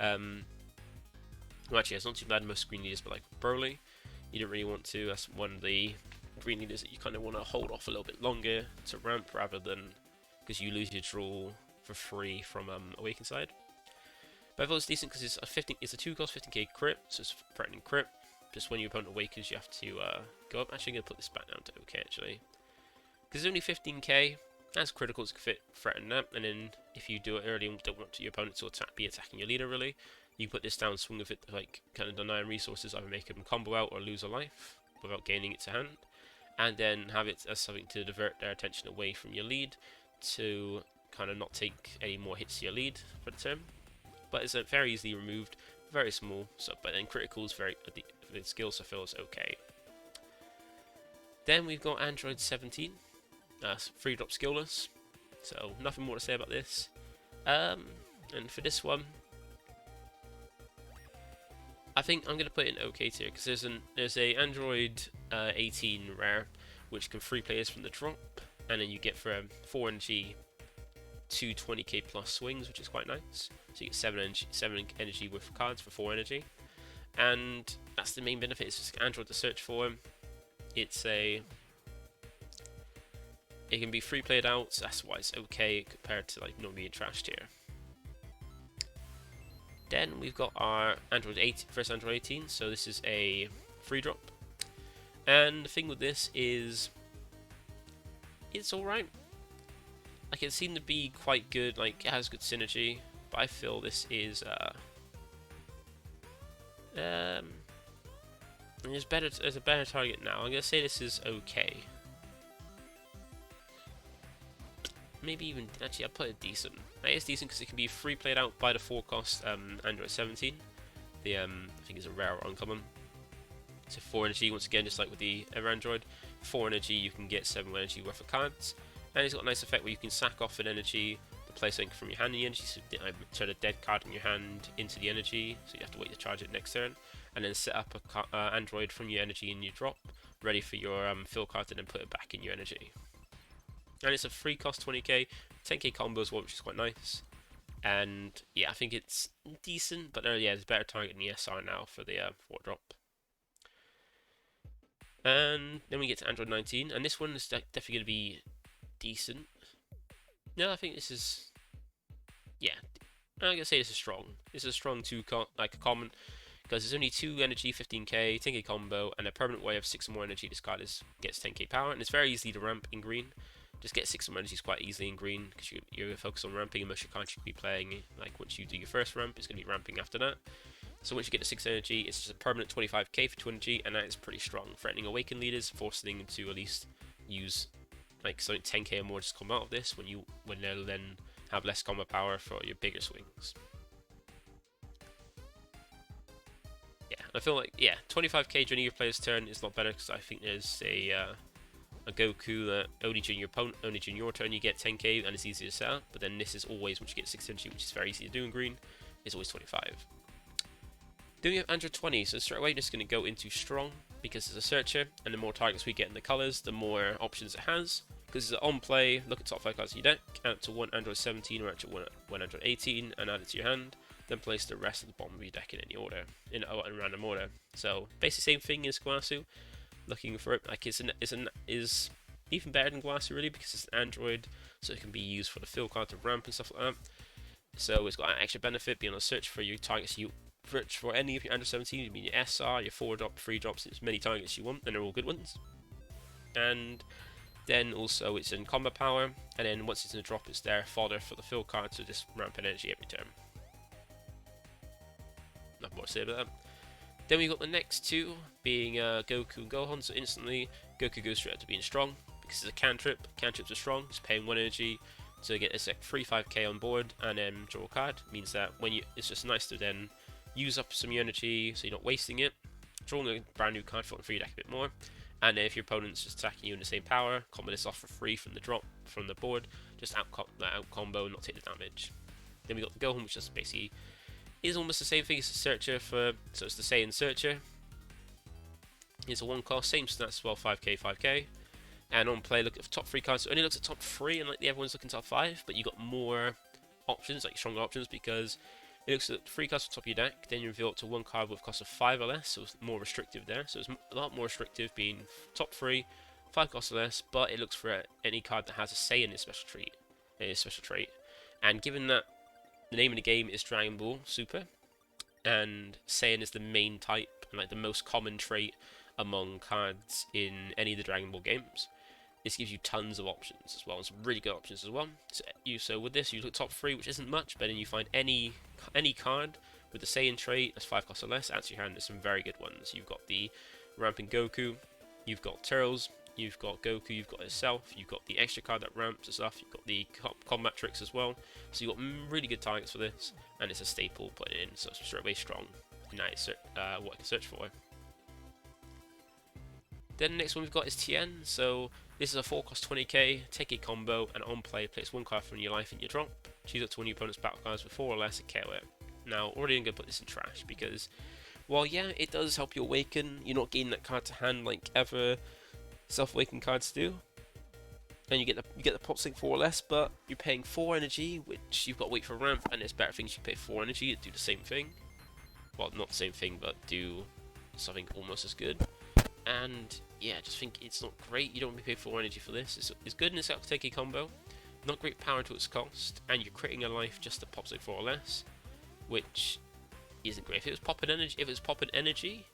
Well, actually, it's not too bad most green leaders, but like Broly, you don't really want to. That's one of the green leaders that you kind of want to hold off a little bit longer to ramp, rather than because you lose your draw for free from Awaken side. But I thought it's decent because it's a 2-cost 15k crit, so it's threatening crit. Just when your opponent awakens, you have to go up. Actually, I'm gonna put this back down to okay actually, because it's only 15k. As criticals fit threaten that, and then if you do it early and don't want your opponent to be attacking your leader really, you put this down, swing with it, like kind of denying resources, either make them combo out or lose a life without gaining it to hand, and then have it as something to divert their attention away from your lead to kind of not take any more hits to your lead for the turn. But it's very easily removed, very small. So, but then criticals the skills I feel is okay. Then we've got Android 17. Free drop skillless, so nothing more to say about this. And for this one, I think I'm going to put it in OK tier, because there's a Android 18 rare which can free players from the drop, and then you get for 4 energy 2 20k plus swings, which is quite nice. So you get 7 energy with cards for 4 energy, and that's the main benefit. It's just Android to search for him. It can be free played out, so that's why it's okay compared to like not being trashed here. Then we've got our first Android 18, so this is a free drop. And the thing with this is, it's alright. Like, it seemed to be quite good, like, it has good synergy, but I feel this is, there's a better target now. I'm going to say this is okay. Maybe even, actually I'll put it decent. It is decent because it can be free played out by the 4-cost Android 17. I think it's a rare or uncommon. So 4 energy, once again, just like with the other Android. 4 energy, you can get 7 energy worth of cards. And it's got a nice effect where you can sack off an energy to play something from your hand in the energy. So turn a dead card in your hand into the energy, so you have to wait to charge it next turn. And then set up a Android from your energy in your drop, ready for your fill card, and then put it back in your energy. And it's a free cost 20k, 10k combo as well, which is quite nice. And yeah, I think it's decent, but yeah, there's a better target in the SR now for the 4-drop. And then we get to Android 19, and this one is definitely going to be decent. No, I think this is, yeah, I'm going to say this is strong. This is a strong common, because there's only 2 energy, 15k, 10k combo, and a permanent way of 6 more energy. This card gets 10k power, and it's very easy to ramp in green. Just get 6 more energies quite easily in green, because you're focused on ramping, and most of your cards you can be playing, like once you do your first ramp, it's going to be ramping after that. So once you get to 6 energy, it's just a permanent 25k for 2 energy, and that is pretty strong. Threatening Awaken leaders, forcing them to at least use like something 10k or more just come out of this when they'll then have less combo power for your bigger swings. Yeah, I feel like, yeah, 25k during your player's turn is a lot better, because I think there's a Goku that only during your turn you get 10k and it's easy to set up, but then this is always, once you get 6 energy, which is very easy to do in green, is always 25. Then we have Android 20, so straight away just going to go into strong, because it's a searcher, and the more targets we get in the colours, the more options it has. Because it's on play, look at top 5 cards in your deck, add it to one Android 17 or add it to one Android 18, and add it to your hand. Then place the rest of the bottom of your deck in any order, in random order. So basically same thing as Guasu. Looking for it, like is even better than Guasu really, because it's an Android, so it can be used for the fill card to ramp and stuff like that. So it's got an extra benefit, being on the search for your targets you search for any of your Android 17, you mean your SR, your 4-drop, 3-drops, as many targets you want, and they're all good ones. And then also it's in combat power, and then once it's in a drop, it's there fodder for the fill card to just ramp energy every turn. Nothing more to say about that. Then we got the next two, being Goku and Gohan, so instantly Goku goes straight up to being strong, because it's a cantrip. Cantrips are strong, it's paying 1 energy to get this like 3-5k on board, and then draw a card. Means that when you, it's just nice to then use up some of your energy, so you're not wasting it, drawing a brand new card, filtering for your deck a bit more. And if your opponent's just attacking you in the same power, combo this off for free from the drop from the board, just out combo and not take the damage. Then we got the Gohan, which is basically almost the same thing as the Searcher so it's the Saiyan Searcher. It's a 1 cost, same stats as well, 5k, 5k. And on play, look at the top 3 cards. So it only looks at top 3, and like everyone's looking top 5, but you got more options, like stronger options, because it looks at 3 cards on top of your deck, then you reveal up to 1 card with a cost of 5 or less, so it's more restrictive there. So it's a lot more restrictive, being top 3, 5 costs or less, but it looks for any card that has a Saiyan in its special trait. And given that the name of the game is Dragon Ball Super, and Saiyan is the main type, and like the most common trait among cards in any of the Dragon Ball games, this gives you tons of options as well, and some really good options as well. So with this, you look at top 3, which isn't much, but then you find any card with the Saiyan trait that's 5 costs or less, adds to your hand. There's some very good ones. You've got the ramping Goku, you've got Turtles, you've got Goku, you've got itself, you've got the extra card that ramps and stuff, you've got the combat tricks as well. So you've got really good targets for this, and it's a staple putting it in, so it's straight away strong. And that is what I can search for. Then the next one we've got is Tien. So this is a 4 cost 20k, take a combo, and on play, place 1 card from your life in your drop. Choose up to one of your opponent's battle cards with 4 or less and KO it. Now, already I'm going to put this in trash, because while yeah, it does help you awaken, you're not getting that card to hand like ever self-awaken cards do. And you get the pop sync 4 or less, but you're paying 4 energy, which you've got to wait for ramp, and there's better things you pay 4 energy to do the same thing. Well, not the same thing, but do something almost as good. And yeah, I just think it's not great. You don't want to pay 4 energy for this. It's good in its take a combo, not great power to its cost, and you're creating a life just to pop like 4 or less, which isn't great. If it was popping energy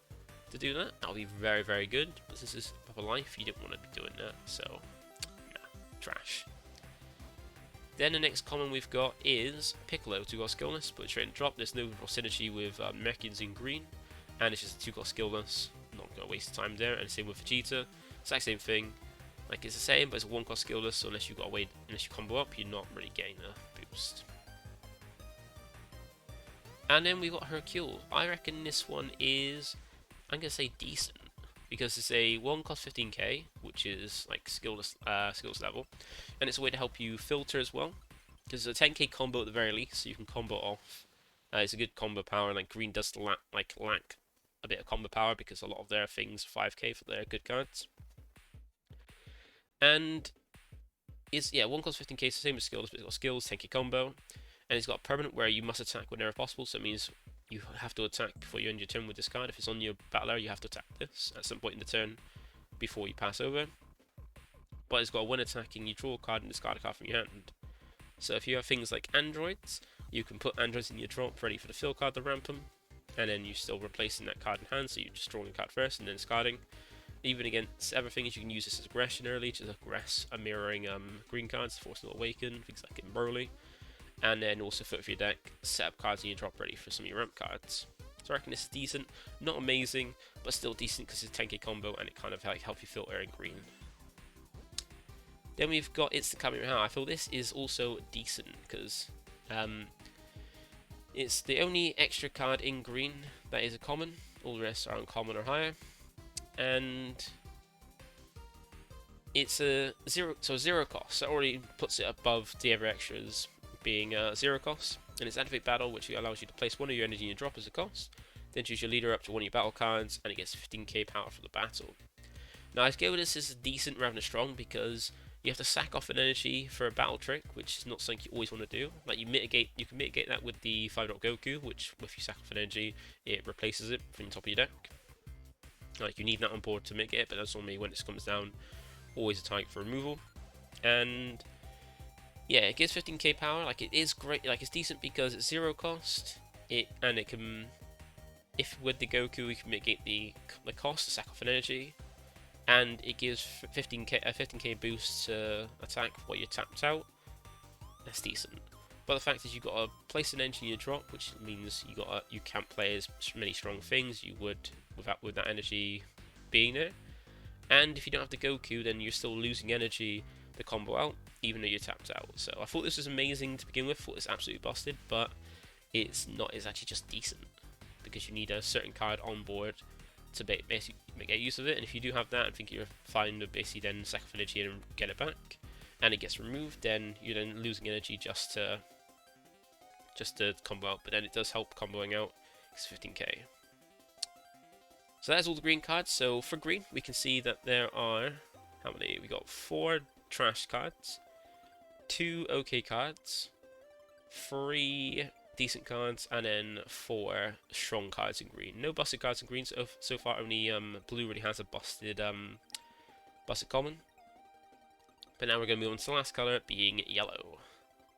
to do that would be very, very good. But since it's proper life, you didn't want to be doing that, so nah, trash. Then the next common we've got is Piccolo, 2 cost skillless, but straight and drop. There's no synergy with Mechans in green, and it's just a 2 cost skillless. Not gonna waste time there. And same with Vegeta, exact same thing. Like it's the same, but it's a 1 cost skillless, so unless you combo up, you're not really getting a boost. And then we got Hercule. I reckon this one is, I'm gonna say decent, because it's a 1 cost 15k, which is like skillless level, and it's a way to help you filter as well, because it's a 10k combo at the very least, so you can combo off. It's a good combo power. Like green does lack a bit of combo power, because a lot of their things 5k for their good cards. And it's 1 cost 15k, so same as skills, but it's got skills, 10k combo, and it's got a permanent where you must attack whenever possible. So it means you have to attack before you end your turn with this card. If it's on your battle area, you have to attack this at some point in the turn before you pass over. But it's got when attacking, you draw a card and discard a card from your hand. So if you have things like androids, you can put androids in your drop ready for the fill card to ramp them, and then you're still replacing that card in hand, so you're just drawing a card first and then discarding. Even against everything, you can use this as aggression early, to aggress a mirroring green cards, force an awaken, things like in Broly. And then also for your deck, set up cards in your drop ready for some of your ramp cards. So I reckon this is decent, not amazing, but still decent because it's a 10k combo and it kind of like helps you filter in green. Then we've got It's the Kamehameha. I feel this is also decent because it's the only extra card in green that is a common. All the rest are uncommon or higher, and it's a zero cost. So it already puts it above the other extras being 0 cost, and it's Activate Battle, which allows you to place 1 of your energy in your drop as a cost, then choose your leader up to 1 of your battle cards, and it gets 15k power for the battle. Now I feel this is decent rather than strong, because You have to sack off an energy for a battle trick, which is not something you always want to do. Like you can mitigate that with the 5-drop Goku, which if you sack off an energy, it replaces it from the top of your deck. Like you need that on board to mitigate it, but that's normally when it comes down, always a target for removal. And yeah, it gives 15k power. Like it is great. Like it's decent because it's 0 cost. It can, if with the Goku, we can mitigate the cost to sack off an energy. And it gives 15k boost to attack while you're tapped out. That's decent. But the fact is, you've got to place an energy in your drop, which means you can't play as many strong things you would with that energy being there. And if you don't have the Goku, then you're still losing energy to combo out, even though you're tapped out. So I thought this was amazing to begin with. I thought it's absolutely busted, but it's not. It's actually just decent because you need a certain card on board to basically get use of it, and if you do have that and think you're fine to basically then sack off energy and get it back, and it gets removed, then you're then losing energy just to combo out, but then it does help comboing out. It's 15k. So that's all the green cards. So for green, we can see that there are, how many? We got 4 trash cards, 2 okay cards, 3 decent cards, and then 4 strong cards in green. No busted cards in green so far. Only blue really has a busted common. But now we're going to move on to the last color, being yellow.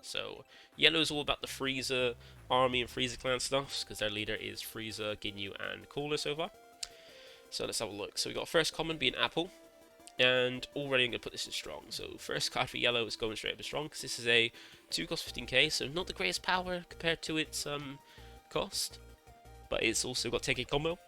So yellow is all about the Frieza army and Frieza clan stuff, because their leader is Frieza, Ginyu, and Cooler so far. So let's have a look. So we got first common being Apple. And already I'm going to put this in strong. So first card for yellow is going straight up to strong, because this is a 2 cost 15k, so not the greatest power compared to its cost. But it's also got take a combo.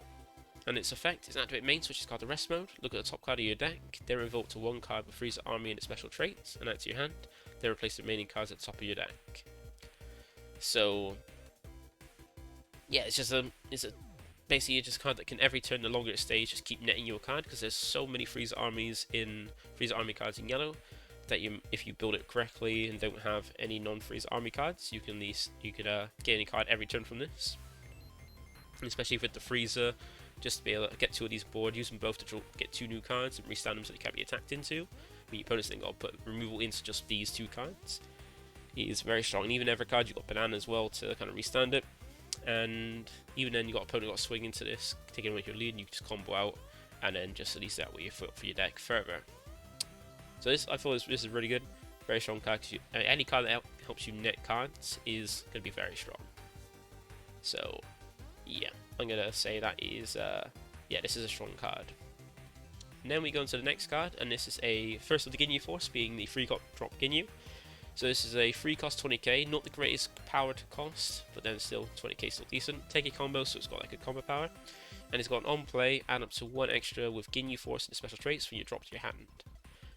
And its effect is activate main switch card to rest mode. Look at the top card of your deck. Then revolt to 1 card with Frieza army and its special traits, and add to your hand. Then replace the remaining cards at the top of your deck. So yeah, it's basically just a card that can every turn the longer it stays just keep netting you a card, because there's so many Frieza army cards in yellow that if you build it correctly and don't have any non-Frieza army cards, you could get any card every turn from this. And especially with the Frieza, just to be able to get 2 of these board, use them both to get 2 new cards and restand them so they can't be attacked into. But your opponent's then got to put removal into just these 2 cards. It is very strong, and even every card you got banana as well to kind of restand it. And even then, you got opponent got to swing into this, taking away your lead, and you just combo out, and then just at least that way you foot for your deck further. So I thought this is really good, very strong card. Any card that helps you net cards is going to be very strong. So yeah, I'm gonna say that is this is a strong card. And then we go into the next card, and this is a first of the Ginyu Force, being the free drop Ginyu. So this is a free cost 20k, not the greatest power to cost, but then still 20k still decent. Take a combo, so it's got like a combo power, and it's got an on play and up to 1 extra with Ginyu Force and special traits when you drop to your hand.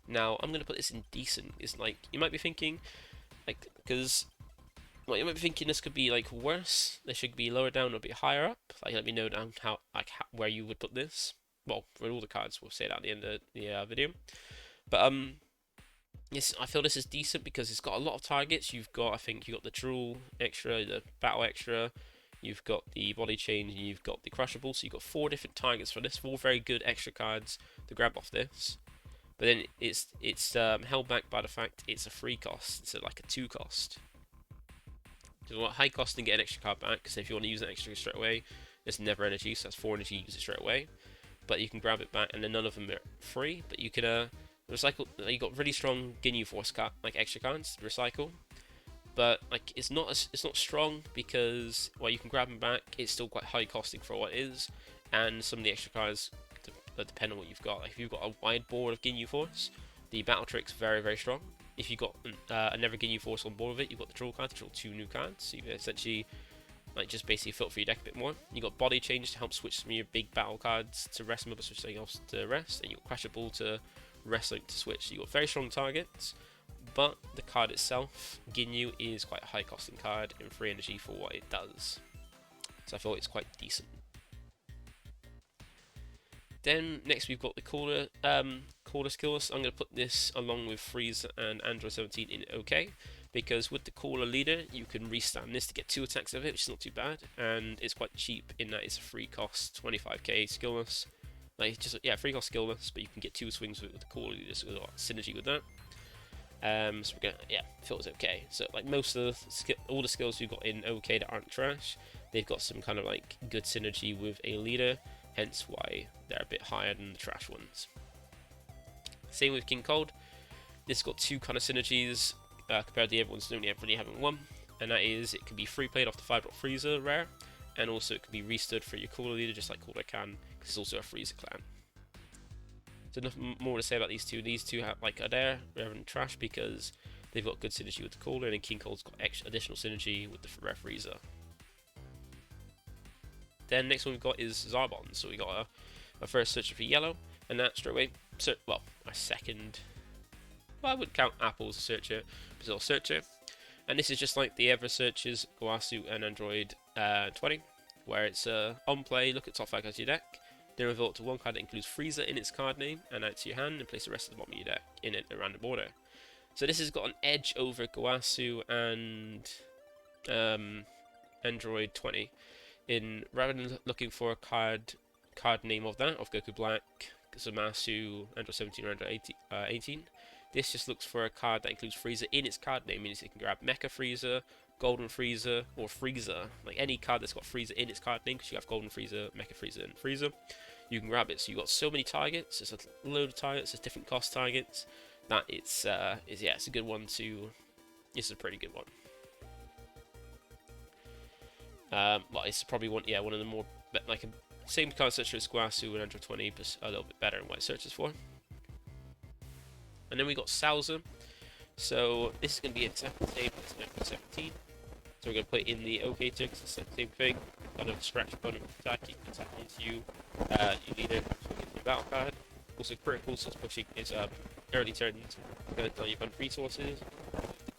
Now I'm gonna put this in decent. It's like you might be thinking, like you might be thinking this could be like worse. This should be lower down or a bit higher up. Like let me know down where you would put this. Well, for all the cards, we'll say that at the end of the video. But yes, I feel this is decent because it's got a lot of targets. I think you've got the Drool extra, the Battle extra, you've got the Body Change, and you've got the Crushable. So you've got 4 different targets for this. 4 very good extra cards to grab off this. But then it's held back by the fact it's a free cost. It's like a 2 cost. So you want high cost and get an extra card back. So if you want to use an extra straight away, there's never energy. So that's 4 energy. Use it straight away. But you can grab it back, and then none of them are free. But you can recycle. You got really strong Ginyu Force like extra cards to recycle. But like it's not strong because you can grab them back. It's still quite high costing for what it is, and some of the extra cards depend on what you've got. Like if you've got a wide board of Ginyu Force, the battle trick's very very strong. If you've got another Ginyu Force on board with it, you've got the Drool card to draw 2 new cards. So you essentially just basically filter for your deck a bit more. You got Body Change to help switch some of your big battle cards to rest mode, but switch something else to rest, and you got Crushable to rest to switch. So you got very strong targets, but the card itself, Ginyu, is quite a high costing card in free energy for what it does. So I thought it's quite decent. Then next we've got the Cooler skills. I'm going to put this along with Frieza and Android 17 in OK, because with the Cooler leader you can restand this to get 2 attacks of it, which is not too bad, and it's quite cheap in that it's a free cost 25k skillless. Like free cost skillless, but you can get 2 swings with the Cooler leader, so there's a lot of synergy with that. So we're gonna, yeah, feels okay. So like most of the all the skills we've got in OK that aren't trash, they've got some kind of like good synergy with a leader, hence why they're a bit higher than the trash ones. Same with King Cold. This has got two kind of synergies compared to the other ones only really having one, and that is it can be free played off the 5-drop freezer rare, and also it can be restood for your cooler leader just like Cooler can, because it's also a freezer clan. So nothing more to say about these two. These two have, like, are there rather than trash because they've got good synergy with the cooler, and then King Cold's got additional synergy with the rare freezer. Then next one we've got is Zarbon. So we got a first searcher for yellow, and that straight away, well, my second. Well, I wouldn't count Apple as a searcher, but it's a searcher. And this is just like the ever searches Goasu and Android 20, where it's on play, look at top 5 cards of your deck, then reveal it to one card that includes Freezer in its card name, and add it to your hand, and place the rest of the bottom of your deck in a random order. So this has got an edge over Goasu and Android 20. In rather than looking for a card name of that, of Goku Black, Zamasu, Android 17 or Android 18, this just looks for a card that includes Freezer in its card name, means it can grab Mecha Freezer, Golden Freezer, or Freezer. Like any card that's got Freezer in its card name, because you have Golden Freezer, Mecha Freezer, and Freezer, you can grab it. So you've got so many targets, there's a load of targets, there's different cost targets, that it's a good one to, it's a pretty good one. Well, it's probably one of the more, like, same card searcher as Guasu and Android 20, but a little bit better in what it searches for. And then we got Salza. So this is going to be exactly the same as Android 17. So we're going to put it in the OK tier, because it's the same thing. Kind of scratch button attack, you can attack into you leader, into your battle card. Also critical, so it's pushing is early turns, going to tell you about resources.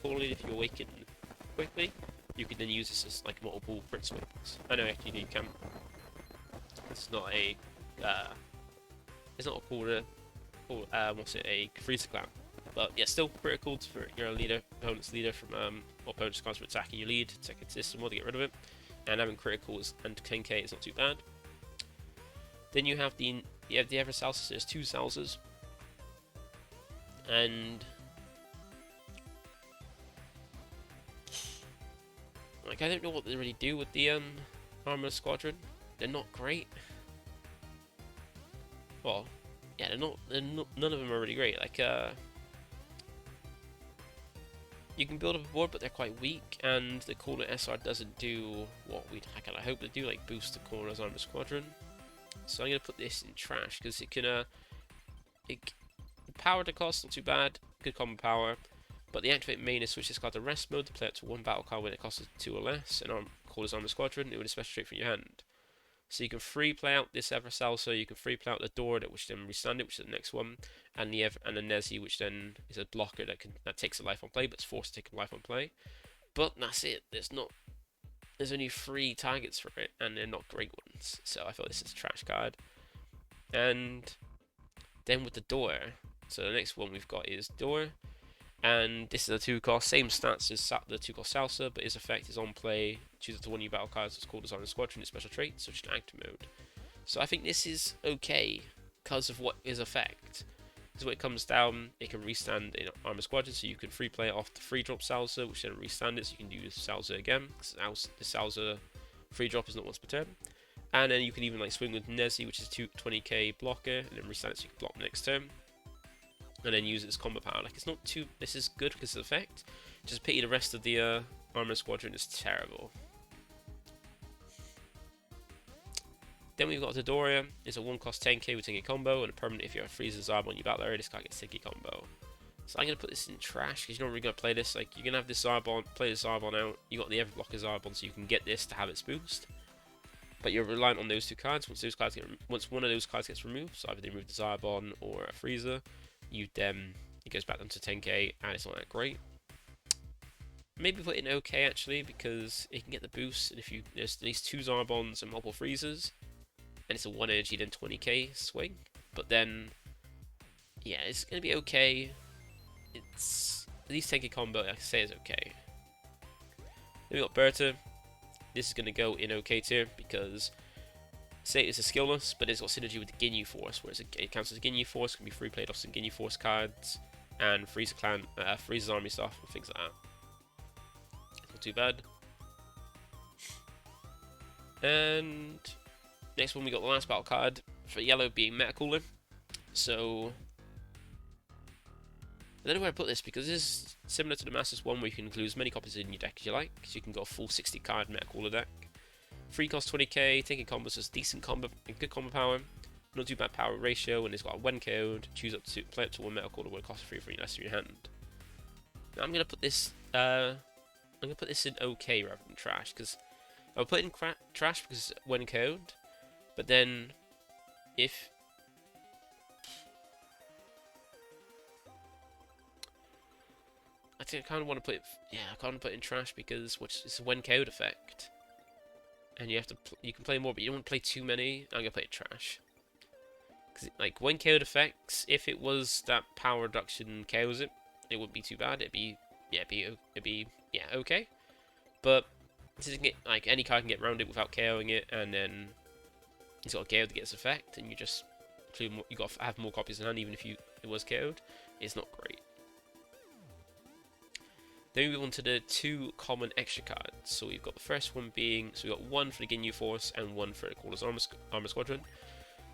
Cooler, if you awaken quickly, you can then use this as like multiple crit swings. I know actually you can. It's not a cooler, a freezer clan. But yeah, still critical for your leader, opponent's leader from opponent's cards for attacking your lead, second system or to get rid of it. And having criticals and 10k is not too bad. Then you have the other Salsas. There's two Salsas. And like, I don't know what they really do with the Armor Squadron. They're not great. Well, yeah, none of them are really great. Like, you can build up a board, but they're quite weak, and the Cooler SR doesn't do what we'd kind of hope to do, like boost the Cooler's Armor Squadron. So I'm gonna put this in trash because it can power to cost not too bad, good common power. But the activate main is switch this card to rest mode to play it to one battle card when it costs 2 or less, and Cooler's Armor Squadron, it would a special trait from your hand. So you can free play out this Eversalsa, you can free play out the door, which then restand it, which is the next one, and the Nezi, which then is a blocker that takes a life on play, but it's forced to take a life on play. But that's it. There's only 3 targets for it, and they're not great ones. So I feel this is a trash card. And then with the door, so the next one we've got is door. And this is a 2-cost, same stats as the 2-cost Salsa, but his effect is on play. Choose it to one new battle cards that's called as Armor Squadron, its special trait, so just active mode. So I think this is okay because of what his effect. Because when it comes down, it can restand in Armor Squadron, so you can free play it off the free drop Salsa, which then restand it, so you can use Salsa again. Because the Salsa free drop is not once per turn. And then you can even like swing with Nezi, which is a 20k blocker, and then restand it so you can block next turn. And then use its combo power. Like, it's not too. This is good because of the effect. Just pity the rest of the Armor Squadron is terrible. Then we've got Dodoria. It's a 1-cost 10k with 10k combo, and a permanent if you have Freezer Zarb on your battle area, this card gets 10k combo. So I'm gonna put this in trash because you're not really gonna play this. Like, you're gonna have this Zarbon, play the Zarbon out. You got the Everblocker Zarbon, so you can get this to have its boost. But you're reliant on those 2 cards. Once one of those cards gets removed, so either they remove the Zarbon or a Freezer, it goes back down to 10k, and it's not that great. Maybe put in OK actually, because it can get the boost, and if there's at least 2 Zarbons and multiple Freezers, and it's a 1 energy then 20k swing. But then, yeah, it's gonna be okay. It's at least 10k combo, like I say, is okay. Then we got Berta. This is gonna go in OK tier because, say it's a skillless, but it's got synergy with the Ginyu Force, whereas it counts as a Ginyu Force, can be free played off some Ginyu Force cards. and Freezer Clan, Freezer's army stuff, and things like that. Not too bad. And next one, we got the last battle card for yellow being Meta Cooler. So I don't know where to put this because this is similar to the Masters one where you can include as many copies in your deck as you like. So you can go a full 60 card Meta Cooler deck. Free cost 20k, taking combos has decent combo, good combo power, not too bad power ratio, and it's got a when KO'd, choose up to play up to one Meta Cooler where it costs 3 less in your hand. Now I'm gonna put this in okay rather than trash, because I'll put it in trash because when KO'd, but then if I think I kind of want to put it, I kind of put it in trash because it's a when KO'd effect, and you have to you can play more, but you don't want to play too many. I'm gonna put it in trash because like when KO'd effects, if it was that power reduction KOs it, it wouldn't be too bad. It'd be okay, but like any card can get around it without KOing it, and then he's got a KO to get its effect, and you just you got to have more copies in hand even if it was KO'd. It's not great. Then we move on to the 2 common extra cards. So we've got the first one being, so we've got one for the Ginyu Force and one for the Caller's Armor Squadron.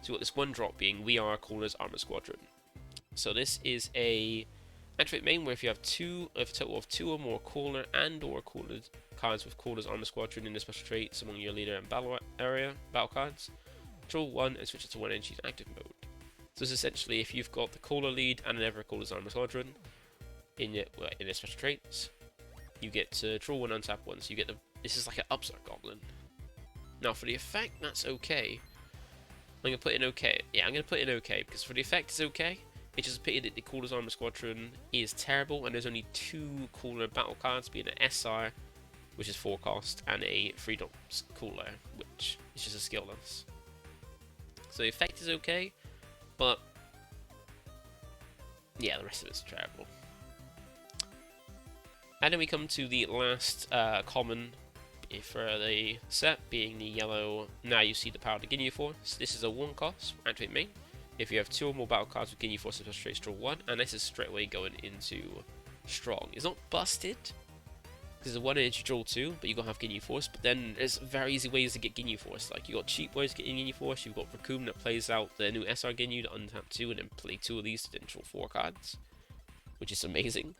So we've got this one drop being We Are Caller's Armor Squadron. So this is a activate main where if you have a total of 2 or more Caller and or Callered cards with Caller's Armor Squadron in the special traits among your leader and battle cards, draw 1 and switch it to 1 energy in active mode. So it's essentially if you've got the Caller lead and an ever Caller's Armor Squadron in their special traits, you get to draw 1, untap 1, so you get this is like an Upstart Goblin. Now for the effect, that's okay. I'm going to put in okay. Yeah, I'm going to put in okay, because for the effect it's okay. It's just a pity that the Caller's Armor Squadron is terrible, and there's only 2 Caller battle cards, being an SR, which is 4 cost, and a 3 drops Caller, which is just a skillless. So the effect is okay, but yeah, the rest of it's terrible. And then we come to the last common for the set, being the yellow Now You See the Power of the Ginyu Force. This is a 1 cost, activate main. If you have 2 or more battle cards with Ginyu Force and straight draw 1, and this is straight away going into strong. It's not busted, because it's a 1 energy draw 2, but you gotta have Ginyu Force. But then there's very easy ways to get Ginyu Force. Like you got cheap ways to get Ginyu Force. You've got Raccoon that plays out the new SR Ginyu to untap 2 and then play 2 of these to then draw 4 cards, which is amazing.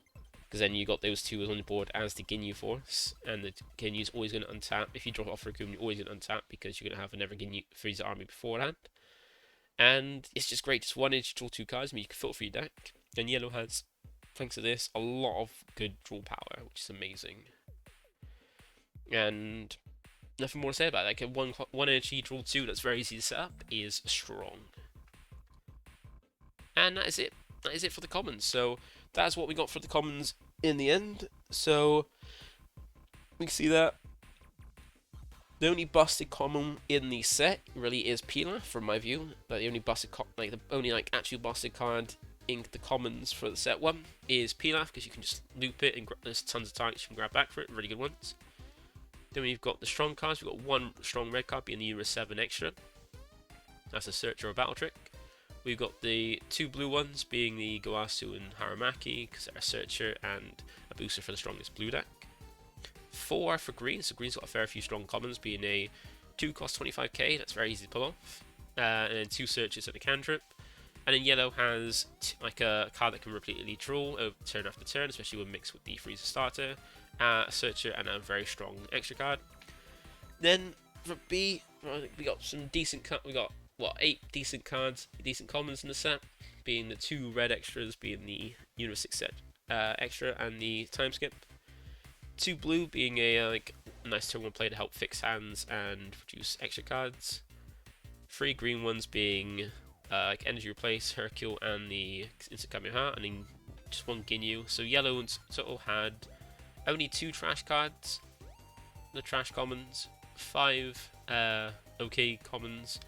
Because then you got those 2 on the board as the Ginyu Force, and the Ginyu's always going to untap. If you drop off Raccoon, you're always going to untap because you're going to have another Ginyu Freezer army beforehand. And it's just great, just 1 energy draw 2 cards, I mean you can filter for your deck. And yellow has, thanks to this, a lot of good draw power, which is amazing. And nothing more to say about it. Like a 1 energy draw 2 that's very easy to set up is strong. And that is it. That is it for the commons. So that's what we got for the commons in the end. So we can see that the only busted common in the set really is Pilaf, from my view. But the only busted actual busted card in the commons for the set 1 is Pilaf, because you can just loop it and there's tons of targets you can grab back for it, really good ones. Then we've got the strong cards. We've got 1 strong red card being the Euro 7 extra. That's a search or a battle trick. We've got the 2 blue ones being the Goasu and Haramaki, because they're a searcher and a booster for the strongest blue deck. 4 for green, so green's got a fair few strong commons, being a 2 cost 25k, that's very easy to pull off, and then 2 searchers and a cantrip. And then yellow has like a card that can repeatedly draw turn after turn, especially when mixed with the Freezer starter, a searcher and a very strong extra card. Then for B, we got some decent we got 8 decent cards, decent commons in the set, being the 2 red extras, being the Unit 6 set extra and the time skip. 2 blue being a nice turn 1 play to help fix hands and produce extra cards. 3 green ones being like energy replace, Hercule and the instant Kamehameha, and then just 1 Ginyu. So yellow in total had only 2 trash cards, the trash commons, 5 okay commons,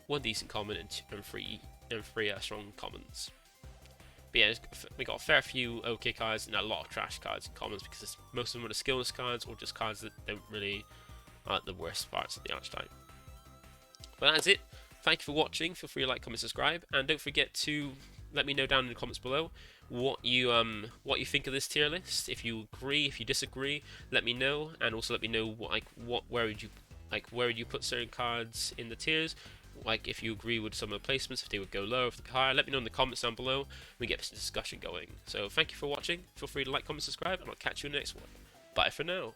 1 decent common, and 3 strong commons. But yeah, we got a fair few okay cards and a lot of trash cards and commons, because most of them are the skillless cards or just cards that don't really are the worst parts of the archetype. But that's it. Thank you for watching. Feel free to like, comment, subscribe, and don't forget to let me know down in the comments below what you think of this tier list. If you agree, if you disagree, let me know, and also let me know where would you put certain cards in the tiers. Like if you agree with some of the placements, if they would go lower, if they go higher, let me know in the comments down below. We get this discussion going. So thank you for watching. Feel free to like, comment, subscribe, and I'll catch you in the next one. Bye for now.